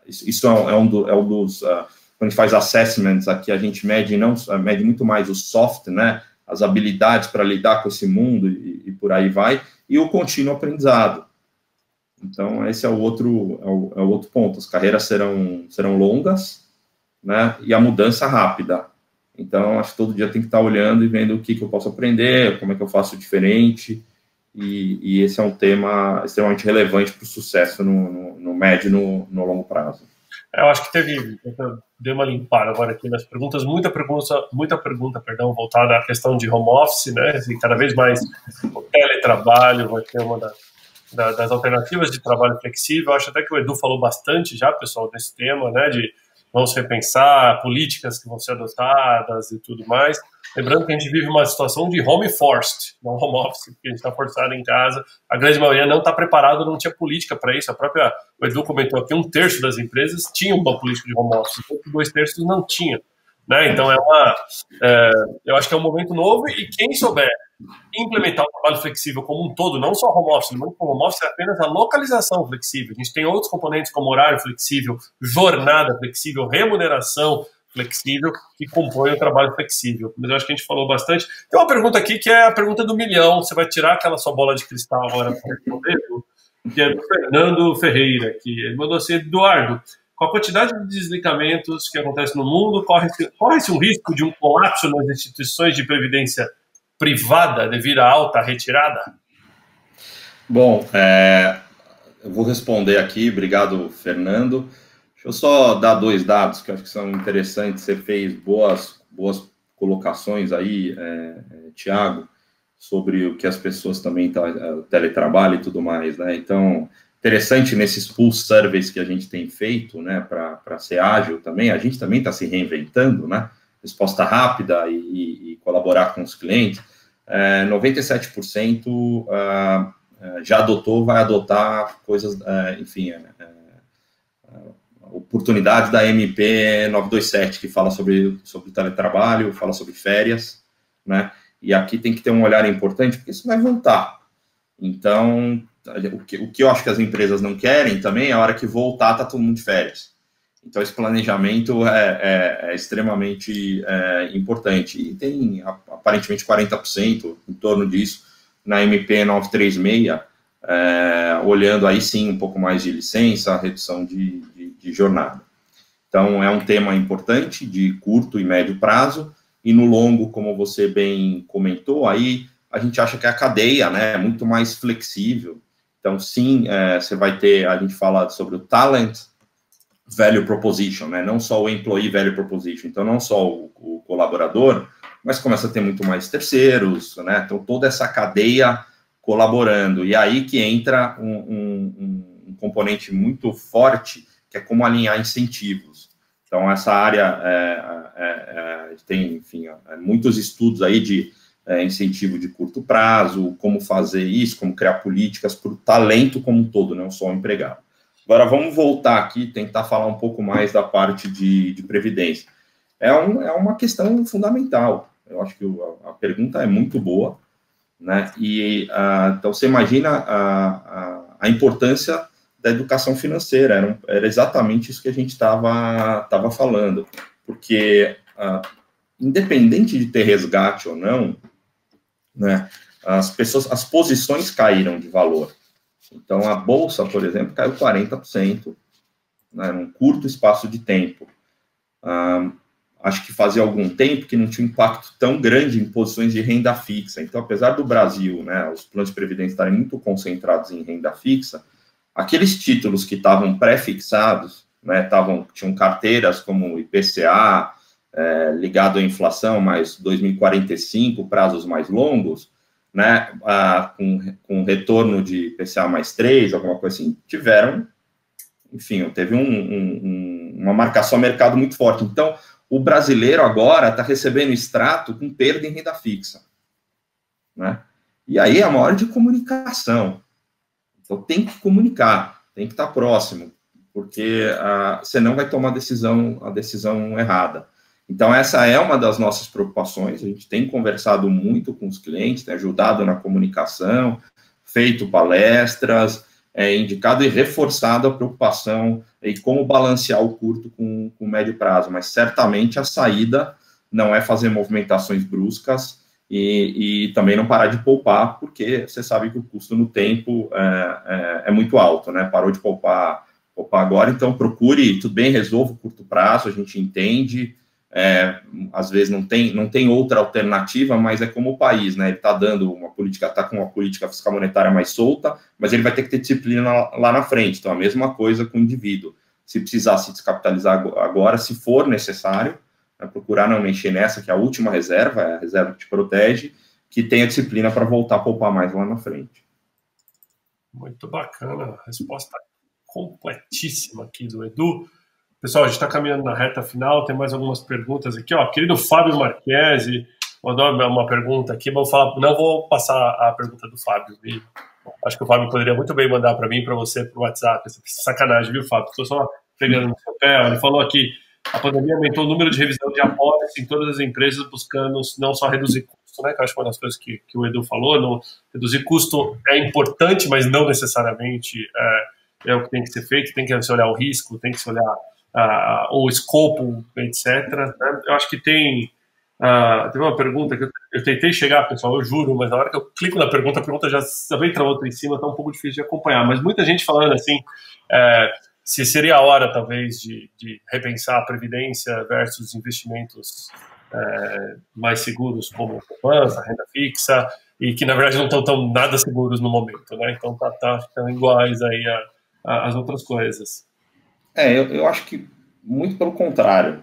Isso é um dos... quando a gente faz assessments aqui, a gente mede muito mais o soft, né? As habilidades para lidar com esse mundo e por aí vai, e o contínuo aprendizado. Então, esse é o outro ponto. As carreiras serão longas, né, e a mudança rápida. Então, acho que todo dia tem que estar olhando e vendo o que eu posso aprender, como é que eu faço diferente, e esse é um tema extremamente relevante para o sucesso no médio e no longo prazo. Eu acho que deu uma limpada agora aqui nas perguntas, muita pergunta, voltada à questão de home office, né, e cada vez mais o teletrabalho vai ter uma das alternativas de trabalho flexível. Eu acho até que o Edu falou bastante já, pessoal, desse tema, né, de vamos repensar políticas que vão ser adotadas e tudo mais. Lembrando que a gente vive uma situação de home forced, não home office, porque a gente está forçado em casa. A grande maioria não está preparada, não tinha política para isso. O Edu comentou aqui, 1/3 das empresas tinham uma política de home office, 2/3 não tinham. Né? Então, eu acho que é um momento novo, e quem souber implementar o trabalho flexível como um todo, não só home office, não como home office é apenas a localização flexível. A gente tem outros componentes como horário flexível, jornada flexível, remuneração flexível, que compõem o trabalho flexível. Mas eu acho que a gente falou bastante. Tem uma pergunta aqui que é a pergunta do milhão. Você vai tirar aquela sua bola de cristal agora para responder, que é do Fernando Ferreira, que ele mandou assim: Eduardo, com a quantidade de desligamentos que acontece no mundo, corre-se um risco de um colapso nas instituições de previdência privada devido à alta retirada? Bom, eu vou responder aqui. Obrigado, Fernando. Deixa eu só dar 2 dados que eu acho que são interessantes. Você fez boas colocações aí, Tiago, sobre o que as pessoas também teletrabalho e tudo mais, né? Então, interessante nesses pulse surveys que a gente tem feito, né, para ser ágil também. A gente também está se reinventando, né? Resposta rápida e colaborar com os clientes. 97% já adotou, vai adotar coisas, oportunidades da MP 927, que fala sobre teletrabalho, fala sobre férias, né? E aqui tem que ter um olhar importante, porque isso vai voltar. Então, o que eu acho que as empresas não querem também é a hora que voltar, tá todo mundo de férias. Então, esse planejamento é extremamente importante. E tem, aparentemente, 40%, em torno disso, na MP 936, olhando aí, sim, um pouco mais de licença, redução de jornada. Então, é um tema importante de curto e médio prazo, e no longo, como você bem comentou, aí a gente acha que a cadeia, né, é muito mais flexível. Então, sim, você vai ter, a gente fala sobre o talent value proposition, né? Não só o employee value proposition, então não só o colaborador, mas começa a ter muito mais terceiros, né? Então toda essa cadeia colaborando, e aí que entra um componente muito forte, que é como alinhar incentivos. Então essa área tem, enfim, muitos estudos aí de incentivo de curto prazo, como fazer isso, como criar políticas para o talento como um todo, não só o empregado. Agora, vamos voltar aqui, tentar falar um pouco mais da parte de previdência. É uma questão fundamental. Eu acho que a pergunta é muito boa, né? E, então, você imagina a importância da educação financeira. Era exatamente isso que a gente estava falando. Porque, independente de ter resgate ou não, né, as posições caíram de valor. Então, a Bolsa, por exemplo, caiu 40%, né, num curto espaço de tempo. Acho que fazia algum tempo que não tinha um impacto tão grande em posições de renda fixa. Então, apesar do Brasil, né, os planos de previdência estarem muito concentrados em renda fixa, aqueles títulos que estavam pré-fixados, né, tinham carteiras como IPCA, ligado à inflação, mais 2045, prazos mais longos, né, com retorno de IPCA mais 3, alguma coisa assim, teve uma marcação a mercado muito forte. Então, o brasileiro agora está recebendo extrato com perda em renda fixa, né? E aí é uma hora de comunicação. Então, tem que comunicar, tem que estar próximo, porque senão vai tomar a decisão errada. Então, essa é uma das nossas preocupações. A gente tem conversado muito com os clientes, tem ajudado na comunicação, feito palestras, indicado e reforçado a preocupação em como balancear o curto com o médio prazo. Mas, certamente, a saída não é fazer movimentações bruscas e também não parar de poupar, porque você sabe que o custo no tempo é muito alto, né? Parou de poupar agora, então procure, tudo bem, resolva o curto prazo, a gente entende, às vezes não tem outra alternativa, mas é como o país, né? Ele está dando uma política, está com uma política fiscal monetária mais solta, mas ele vai ter que ter disciplina lá na frente, então a mesma coisa com o indivíduo. Se precisar se descapitalizar agora, se for necessário, procurar não mexer nessa, que é a última reserva, é a reserva que te protege, que tenha disciplina para voltar a poupar mais lá na frente. Muito bacana, resposta completíssima aqui do Edu. Pessoal, a gente está caminhando na reta final, tem mais algumas perguntas aqui. Querido Fábio Marquesi mandou uma pergunta aqui, mas não vou passar a pergunta do Fábio. Acho que o Fábio poderia muito bem mandar para mim, para você, para o WhatsApp. Sacanagem, viu, Fábio? Estou só pegando no seu pé. Ele falou aqui, a pandemia aumentou o número de revisão de apólice em todas as empresas, buscando não só reduzir custo, né? Que eu acho que uma das coisas que o Edu falou, reduzir custo é importante, mas não necessariamente é o que tem que ser feito, tem que se olhar o risco, tem que se olhar o escopo, etc. Né? Eu acho que teve uma pergunta que eu tentei chegar, pessoal, eu juro, mas na hora que eu clico na pergunta, a pergunta já vem para outra em cima, está um pouco difícil de acompanhar, mas muita gente falando assim, se seria a hora, talvez, de repensar a previdência versus investimentos mais seguros, como poupança, renda fixa, e que, na verdade, não estão tão nada seguros no momento, né? Então, tá ficando iguais aí as outras coisas. Eu acho que muito pelo contrário,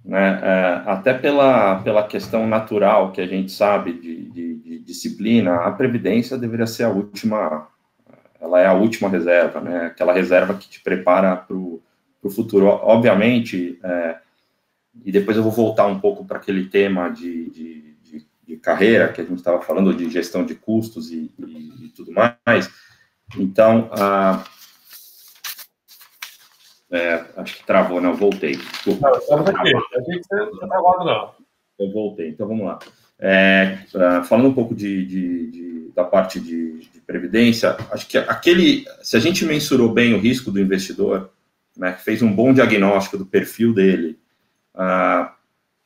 né? Até pela questão natural que a gente sabe de disciplina, a previdência deveria ser ela é a última reserva, né? Aquela reserva que te prepara para o futuro. Obviamente, e depois eu vou voltar um pouco para aquele tema de carreira que a gente estava falando, de gestão de custos e tudo mais. Então, acho que travou, não, voltei. Desculpa. Não, estamos aqui. Eu achei que você não tinha travado, não. Eu voltei, então vamos lá. Falando um pouco da parte de previdência, acho que se a gente mensurou bem o risco do investidor, né, que fez um bom diagnóstico do perfil dele,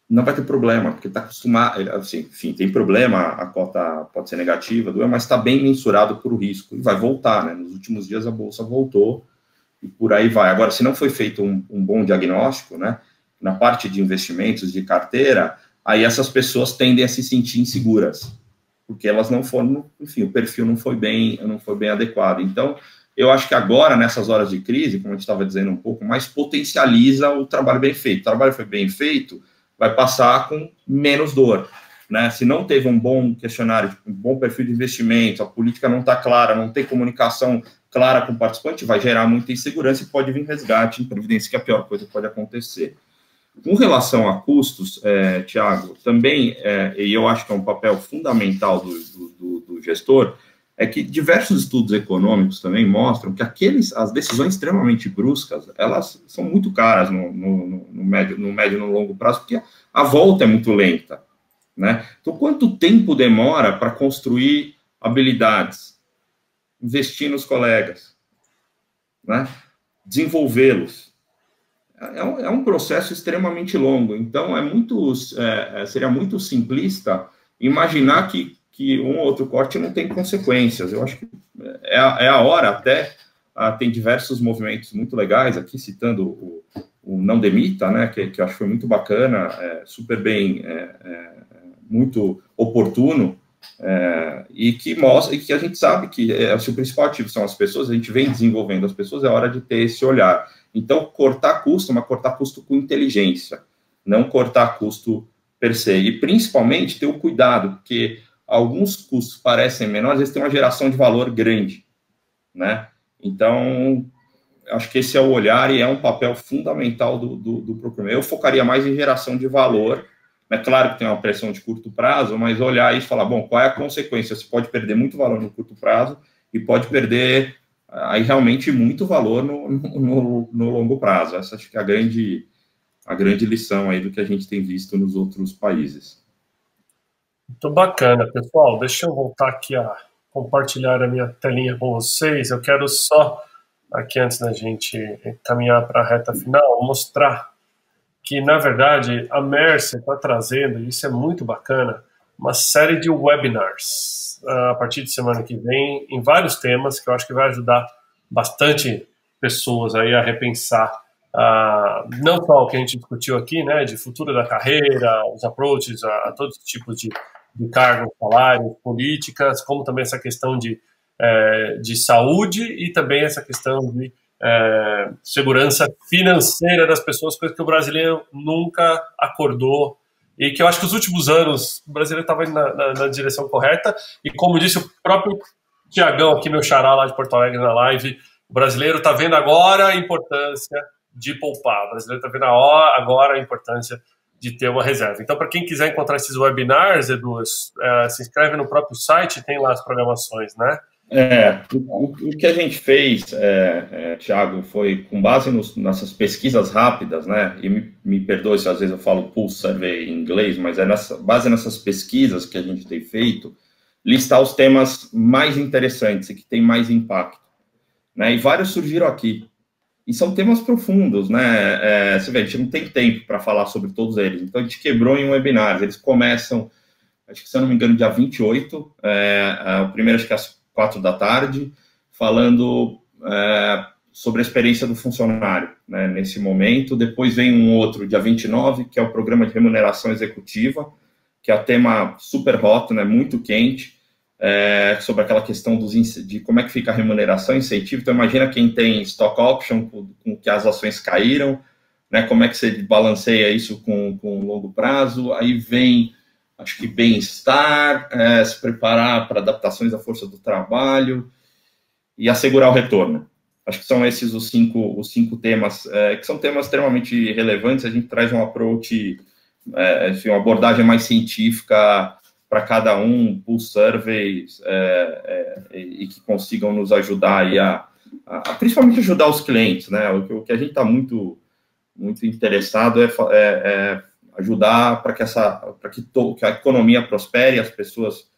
não vai ter problema, porque está acostumado, assim, enfim, tem problema, a cota pode ser negativa, mas está bem mensurado por o risco, e vai voltar, né? Nos últimos dias a Bolsa voltou, e por aí vai. Agora, se não foi feito um bom diagnóstico, né, na parte de investimentos, de carteira, aí essas pessoas tendem a se sentir inseguras, porque elas não foram, enfim, o perfil não foi bem adequado. Então, eu acho que agora, nessas horas de crise, como a gente estava dizendo um pouco, mais potencializa o trabalho bem feito. O trabalho foi bem feito, vai passar com menos dor, né? Se não teve um bom questionário, um bom perfil de investimento, a política não está clara, não tem comunicação clara com o participante, vai gerar muita insegurança e pode vir resgate em previdência, que é a pior coisa que pode acontecer. Com relação a custos, Tiago, também, e eu acho que é um papel fundamental do gestor, é que diversos estudos econômicos também mostram que as decisões extremamente bruscas, elas são muito caras no médio e no longo prazo, porque a volta é muito lenta, né? Então, quanto tempo demora para construir habilidades, investir nos colegas, né? Desenvolvê-los? É um processo extremamente longo, então seria muito simplista imaginar que um ou outro corte não tem consequências. Eu acho que é a hora até, tem diversos movimentos muito legais, aqui citando o Não Demita, né, que eu acho que foi muito bacana, super bem, muito oportuno, e que mostra, e que a gente sabe que o seu principal ativo são as pessoas, a gente vem desenvolvendo as pessoas, é hora de ter esse olhar. Então, cortar custo, mas cortar custo com inteligência, não cortar custo per se. E, principalmente, ter o cuidado, porque alguns custos parecem menores, eles têm uma geração de valor grande, né? Então, acho que esse é o olhar e é um papel fundamental do procurement. Eu focaria mais em geração de valor. É claro que tem uma pressão de curto prazo, mas olhar e falar, bom, qual é a consequência? Você pode perder muito valor no curto prazo e pode perder aí realmente muito valor no longo prazo. Essa acho que é a grande lição aí do que a gente tem visto nos outros países. Muito bacana, pessoal. Deixa eu voltar aqui a compartilhar a minha telinha com vocês. Eu quero só, aqui antes da gente caminhar para a reta final, mostrar que, na verdade, a Mercer está trazendo, e isso é muito bacana, uma série de webinars a partir de semana que vem, em vários temas, que eu acho que vai ajudar bastante pessoas aí a repensar não só o que a gente discutiu aqui, né, de futuro da carreira, os approaches a todos os tipos de cargos, salários, políticas, como também essa questão de saúde e também essa questão de segurança financeira das pessoas, coisa que o brasileiro nunca acordou e que eu acho que os últimos anos o brasileiro estava indo na direção correta e, como disse o próprio Tiagão aqui, meu xará lá de Porto Alegre na live, o brasileiro está vendo agora a importância de poupar, o brasileiro está vendo agora a importância de ter uma reserva. Então, para quem quiser encontrar esses webinars, Edu, se inscreve no próprio site, tem lá as programações, né? O que a gente fez, Thiago, foi com base nessas pesquisas rápidas, né? E me perdoe se às vezes eu falo Pulse Survey em inglês, mas base nessas pesquisas que a gente tem feito, listar os temas mais interessantes e que têm mais impacto, né? E vários surgiram aqui. E são temas profundos, né? Você vê, a gente não tem tempo para falar sobre todos eles. Então, a gente quebrou em webinars. Eles começam, acho que se eu não me engano, dia 28. O primeiro, acho que é às 4 da tarde, falando sobre a experiência do funcionário, né, nesse momento. Depois vem um outro, dia 29, que é o Programa de Remuneração Executiva, que é um tema super hot, né, muito quente, sobre aquela questão de como é que fica a remuneração, incentivo. Então, imagina quem tem stock option, com que as ações caíram, né, como é que você balanceia isso com longo prazo. Aí vem, acho que bem-estar, se preparar para adaptações à força do trabalho e assegurar o retorno. Acho que são esses os cinco temas, que são temas extremamente relevantes. A gente traz um approach, enfim, uma abordagem mais científica para cada um, pulse surveys, e que consigam nos ajudar aí a principalmente ajudar os clientes, né? O que a gente está muito interessado é ajudar para que a economia prospere, as pessoas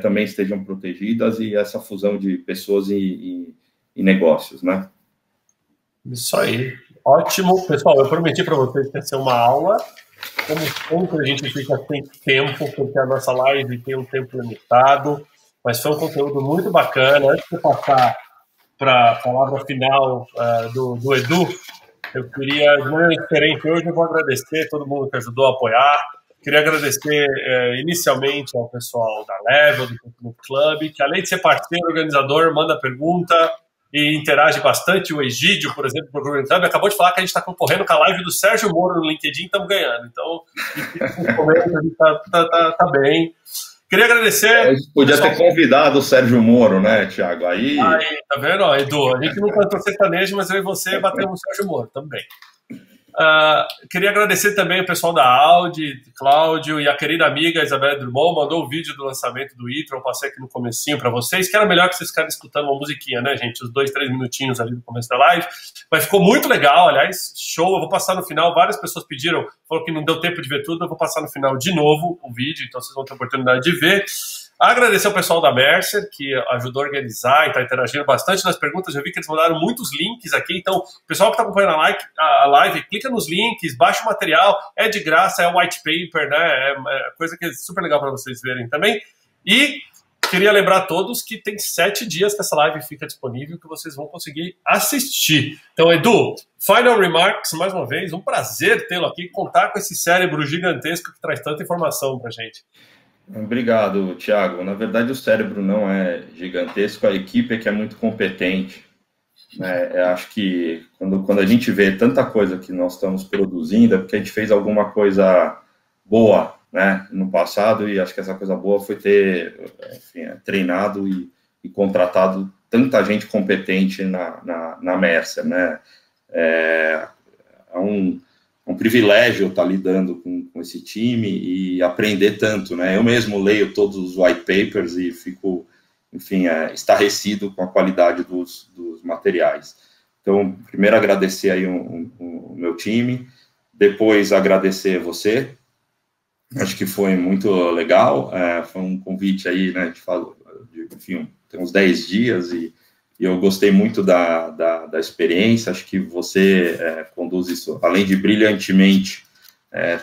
também estejam protegidas e essa fusão de pessoas e negócios, né? Isso aí. Ótimo. Pessoal, eu prometi para vocês que ia ser uma aula. Como sempre, a gente fica sem tempo, porque a nossa live tem um tempo limitado, mas foi um conteúdo muito bacana. Antes de passar para a palavra final do Edu, eu queria, de maneira diferente, hoje eu vou agradecer todo mundo que ajudou a apoiar. Queria agradecer inicialmente ao pessoal da Level, do Club, que além de ser parceiro organizador, manda pergunta e interage bastante. O Egídio, por exemplo, do Google Club, acabou de falar que a gente está concorrendo com a live do Sérgio Moro no LinkedIn e estamos ganhando. Então, a gente tá bem. Queria agradecer... A gente podia ter convidado o Sérgio Moro, né, Thiago? Aí, tá vendo, Edu? A gente não cantou sertanejo, mas eu e você batemos o Sérgio Moro também. Queria agradecer também o pessoal da Audi, Cláudio, e a querida amiga Isabela Drummond, mandou o vídeo do lançamento do e-tron, eu passei aqui no comecinho para vocês, que era melhor que vocês ficarem escutando uma musiquinha, né, gente, os 2-3 minutinhos ali no começo da live, mas ficou muito legal, aliás, show. Eu vou passar no final, várias pessoas pediram, falaram que não deu tempo de ver tudo, eu vou passar no final de novo o vídeo, então vocês vão ter a oportunidade de ver. Agradecer ao pessoal da Mercer, que ajudou a organizar e está interagindo bastante nas perguntas. Eu vi que eles mandaram muitos links aqui. Então, o pessoal que está acompanhando a live, clica nos links, baixa o material. É de graça, é white paper, né? É coisa que é super legal para vocês verem também. E queria lembrar a todos que tem 7 dias que essa live fica disponível, que vocês vão conseguir assistir. Então, Edu, final remarks, mais uma vez. Um prazer tê-lo aqui, contar com esse cérebro gigantesco que traz tanta informação para a gente. Obrigado, Thiago. Na verdade, o cérebro não é gigantesco, a equipe é que é muito competente. Eu acho que quando a gente vê tanta coisa que nós estamos produzindo, é porque a gente fez alguma coisa boa, né, no passado, e acho que essa coisa boa foi ter, enfim, treinado e contratado tanta gente competente na Mercer, né? É um privilégio estar lidando com esse time e aprender tanto, né? Eu mesmo leio todos os white papers e fico, enfim, estarrecido com a qualidade dos materiais. Então, primeiro agradecer aí o meu time, depois agradecer você. Acho que foi muito legal, foi um convite aí, né? A gente falou, enfim, tem uns 10 dias e eu gostei muito da experiência. Acho que você conduz isso, além de brilhantemente,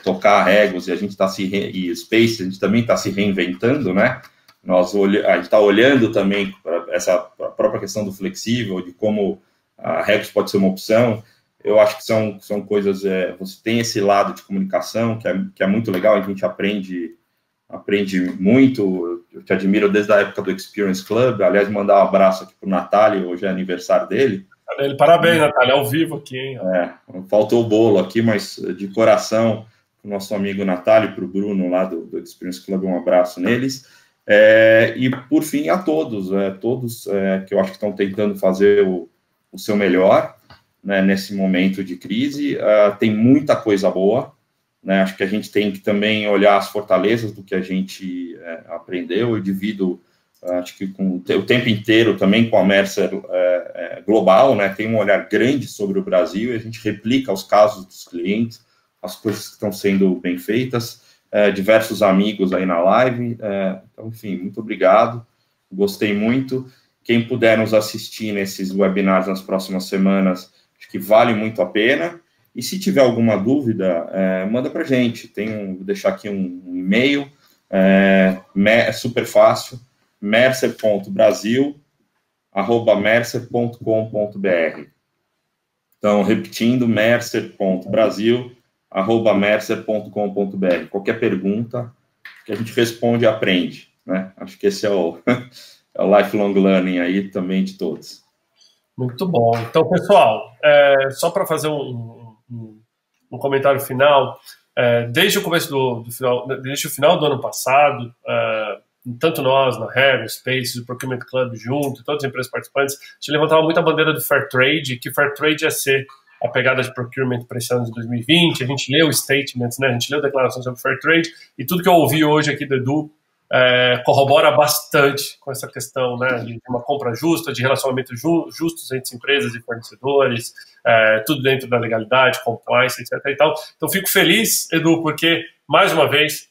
tocar a Regos, e a gente está e Space, a gente também está se reinventando, né? A gente está olhando também para essa própria questão do flexível, de como a Regos pode ser uma opção. Eu acho que são coisas... você tem esse lado de comunicação que é muito legal, a gente aprende muito. Eu te admiro desde a época do Experience Club. Aliás, mandar um abraço aqui para o Natália, hoje é aniversário dele. Parabéns, Natália, ao vivo aqui, hein? Faltou o bolo aqui, mas de coração, para o nosso amigo Natália e para o Bruno lá do Experience Club, um abraço neles. E, por fim, a todos, que eu acho que estão tentando fazer o seu melhor, né, nesse momento de crise. Tem muita coisa boa, né? Acho que a gente tem que também olhar as fortalezas do que a gente aprendeu. Eu divido, acho que com o tempo inteiro também com a Mercer global, né? Tem um olhar grande sobre o Brasil e a gente replica os casos dos clientes, as coisas que estão sendo bem feitas, diversos amigos aí na live. Então, enfim, muito obrigado, gostei muito. Quem puder nos assistir nesses webinars nas próximas semanas, acho que vale muito a pena. E se tiver alguma dúvida, manda para a gente. Vou deixar aqui um e-mail, é super fácil, mercer.brasil@mercer.com.br. Então, repetindo, mercer.brasil@mercer.com.br. Qualquer pergunta que a gente responde e aprende, né? Acho que esse é o lifelong learning aí também de todos. Muito bom. Então, pessoal, só para fazer um comentário final, desde o começo desde o final do ano passado, tanto nós, na Regos, Space, o Procurement Club junto, todas as empresas participantes, a gente levantava muito a bandeira do Fair Trade, que Fair Trade ia ser a pegada de procurement para esse ano de 2020, a gente leu statements, né, a gente leu declarações sobre Fair Trade, e tudo que eu ouvi hoje aqui do Edu corrobora bastante com essa questão, né, de uma compra justa, de relacionamentos justos entre empresas e fornecedores, tudo dentro da legalidade, compliance, etc. e tal. Então, fico feliz, Edu, porque, mais uma vez,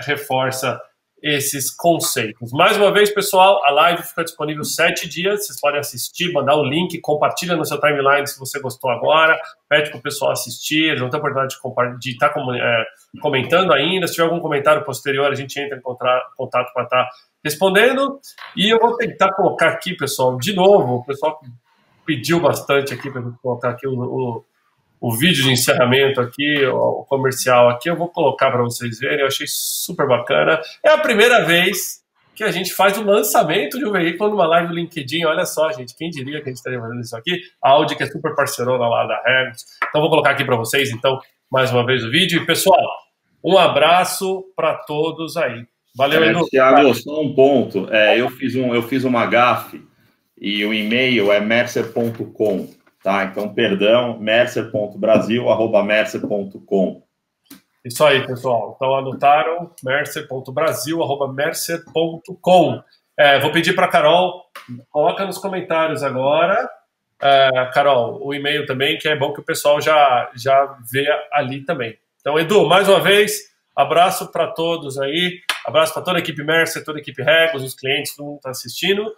reforça esses conceitos. Mais uma vez, pessoal, a live fica disponível 7 dias, vocês podem assistir, mandar o link, compartilha no seu timeline se você gostou agora, pede para o pessoal assistir, eles vão ter a oportunidade de estar comentando ainda, se tiver algum comentário posterior, a gente entra em contato para estar respondendo, e eu vou tentar colocar aqui, pessoal, de novo, o pessoal pediu bastante aqui para eu colocar aqui o vídeo de encerramento aqui, o comercial aqui, eu vou colocar para vocês verem, eu achei super bacana. É a primeira vez que a gente faz o lançamento de um veículo numa live do LinkedIn, olha só, gente, quem diria que a gente estaria fazendo isso aqui? A Audi, que é super parceirona lá da Regos. Então, vou colocar aqui para vocês, então, mais uma vez o vídeo. E, pessoal, um abraço para todos aí. Valeu, Edu. Thiago, só um ponto. Eu fiz uma gafe e o e-mail é mercer.com. Tá, então, perdão, mercer.brasil@mercer.com. Isso aí, pessoal. Então, anotaram, mercer.brasil@mercer.com. Vou pedir para a Carol, coloca nos comentários agora, Carol, o e-mail também, que é bom que o pessoal já vê ali também. Então, Edu, mais uma vez, abraço para todos aí, abraço para toda a equipe Mercer, toda a equipe Regos, os clientes, todo mundo está assistindo.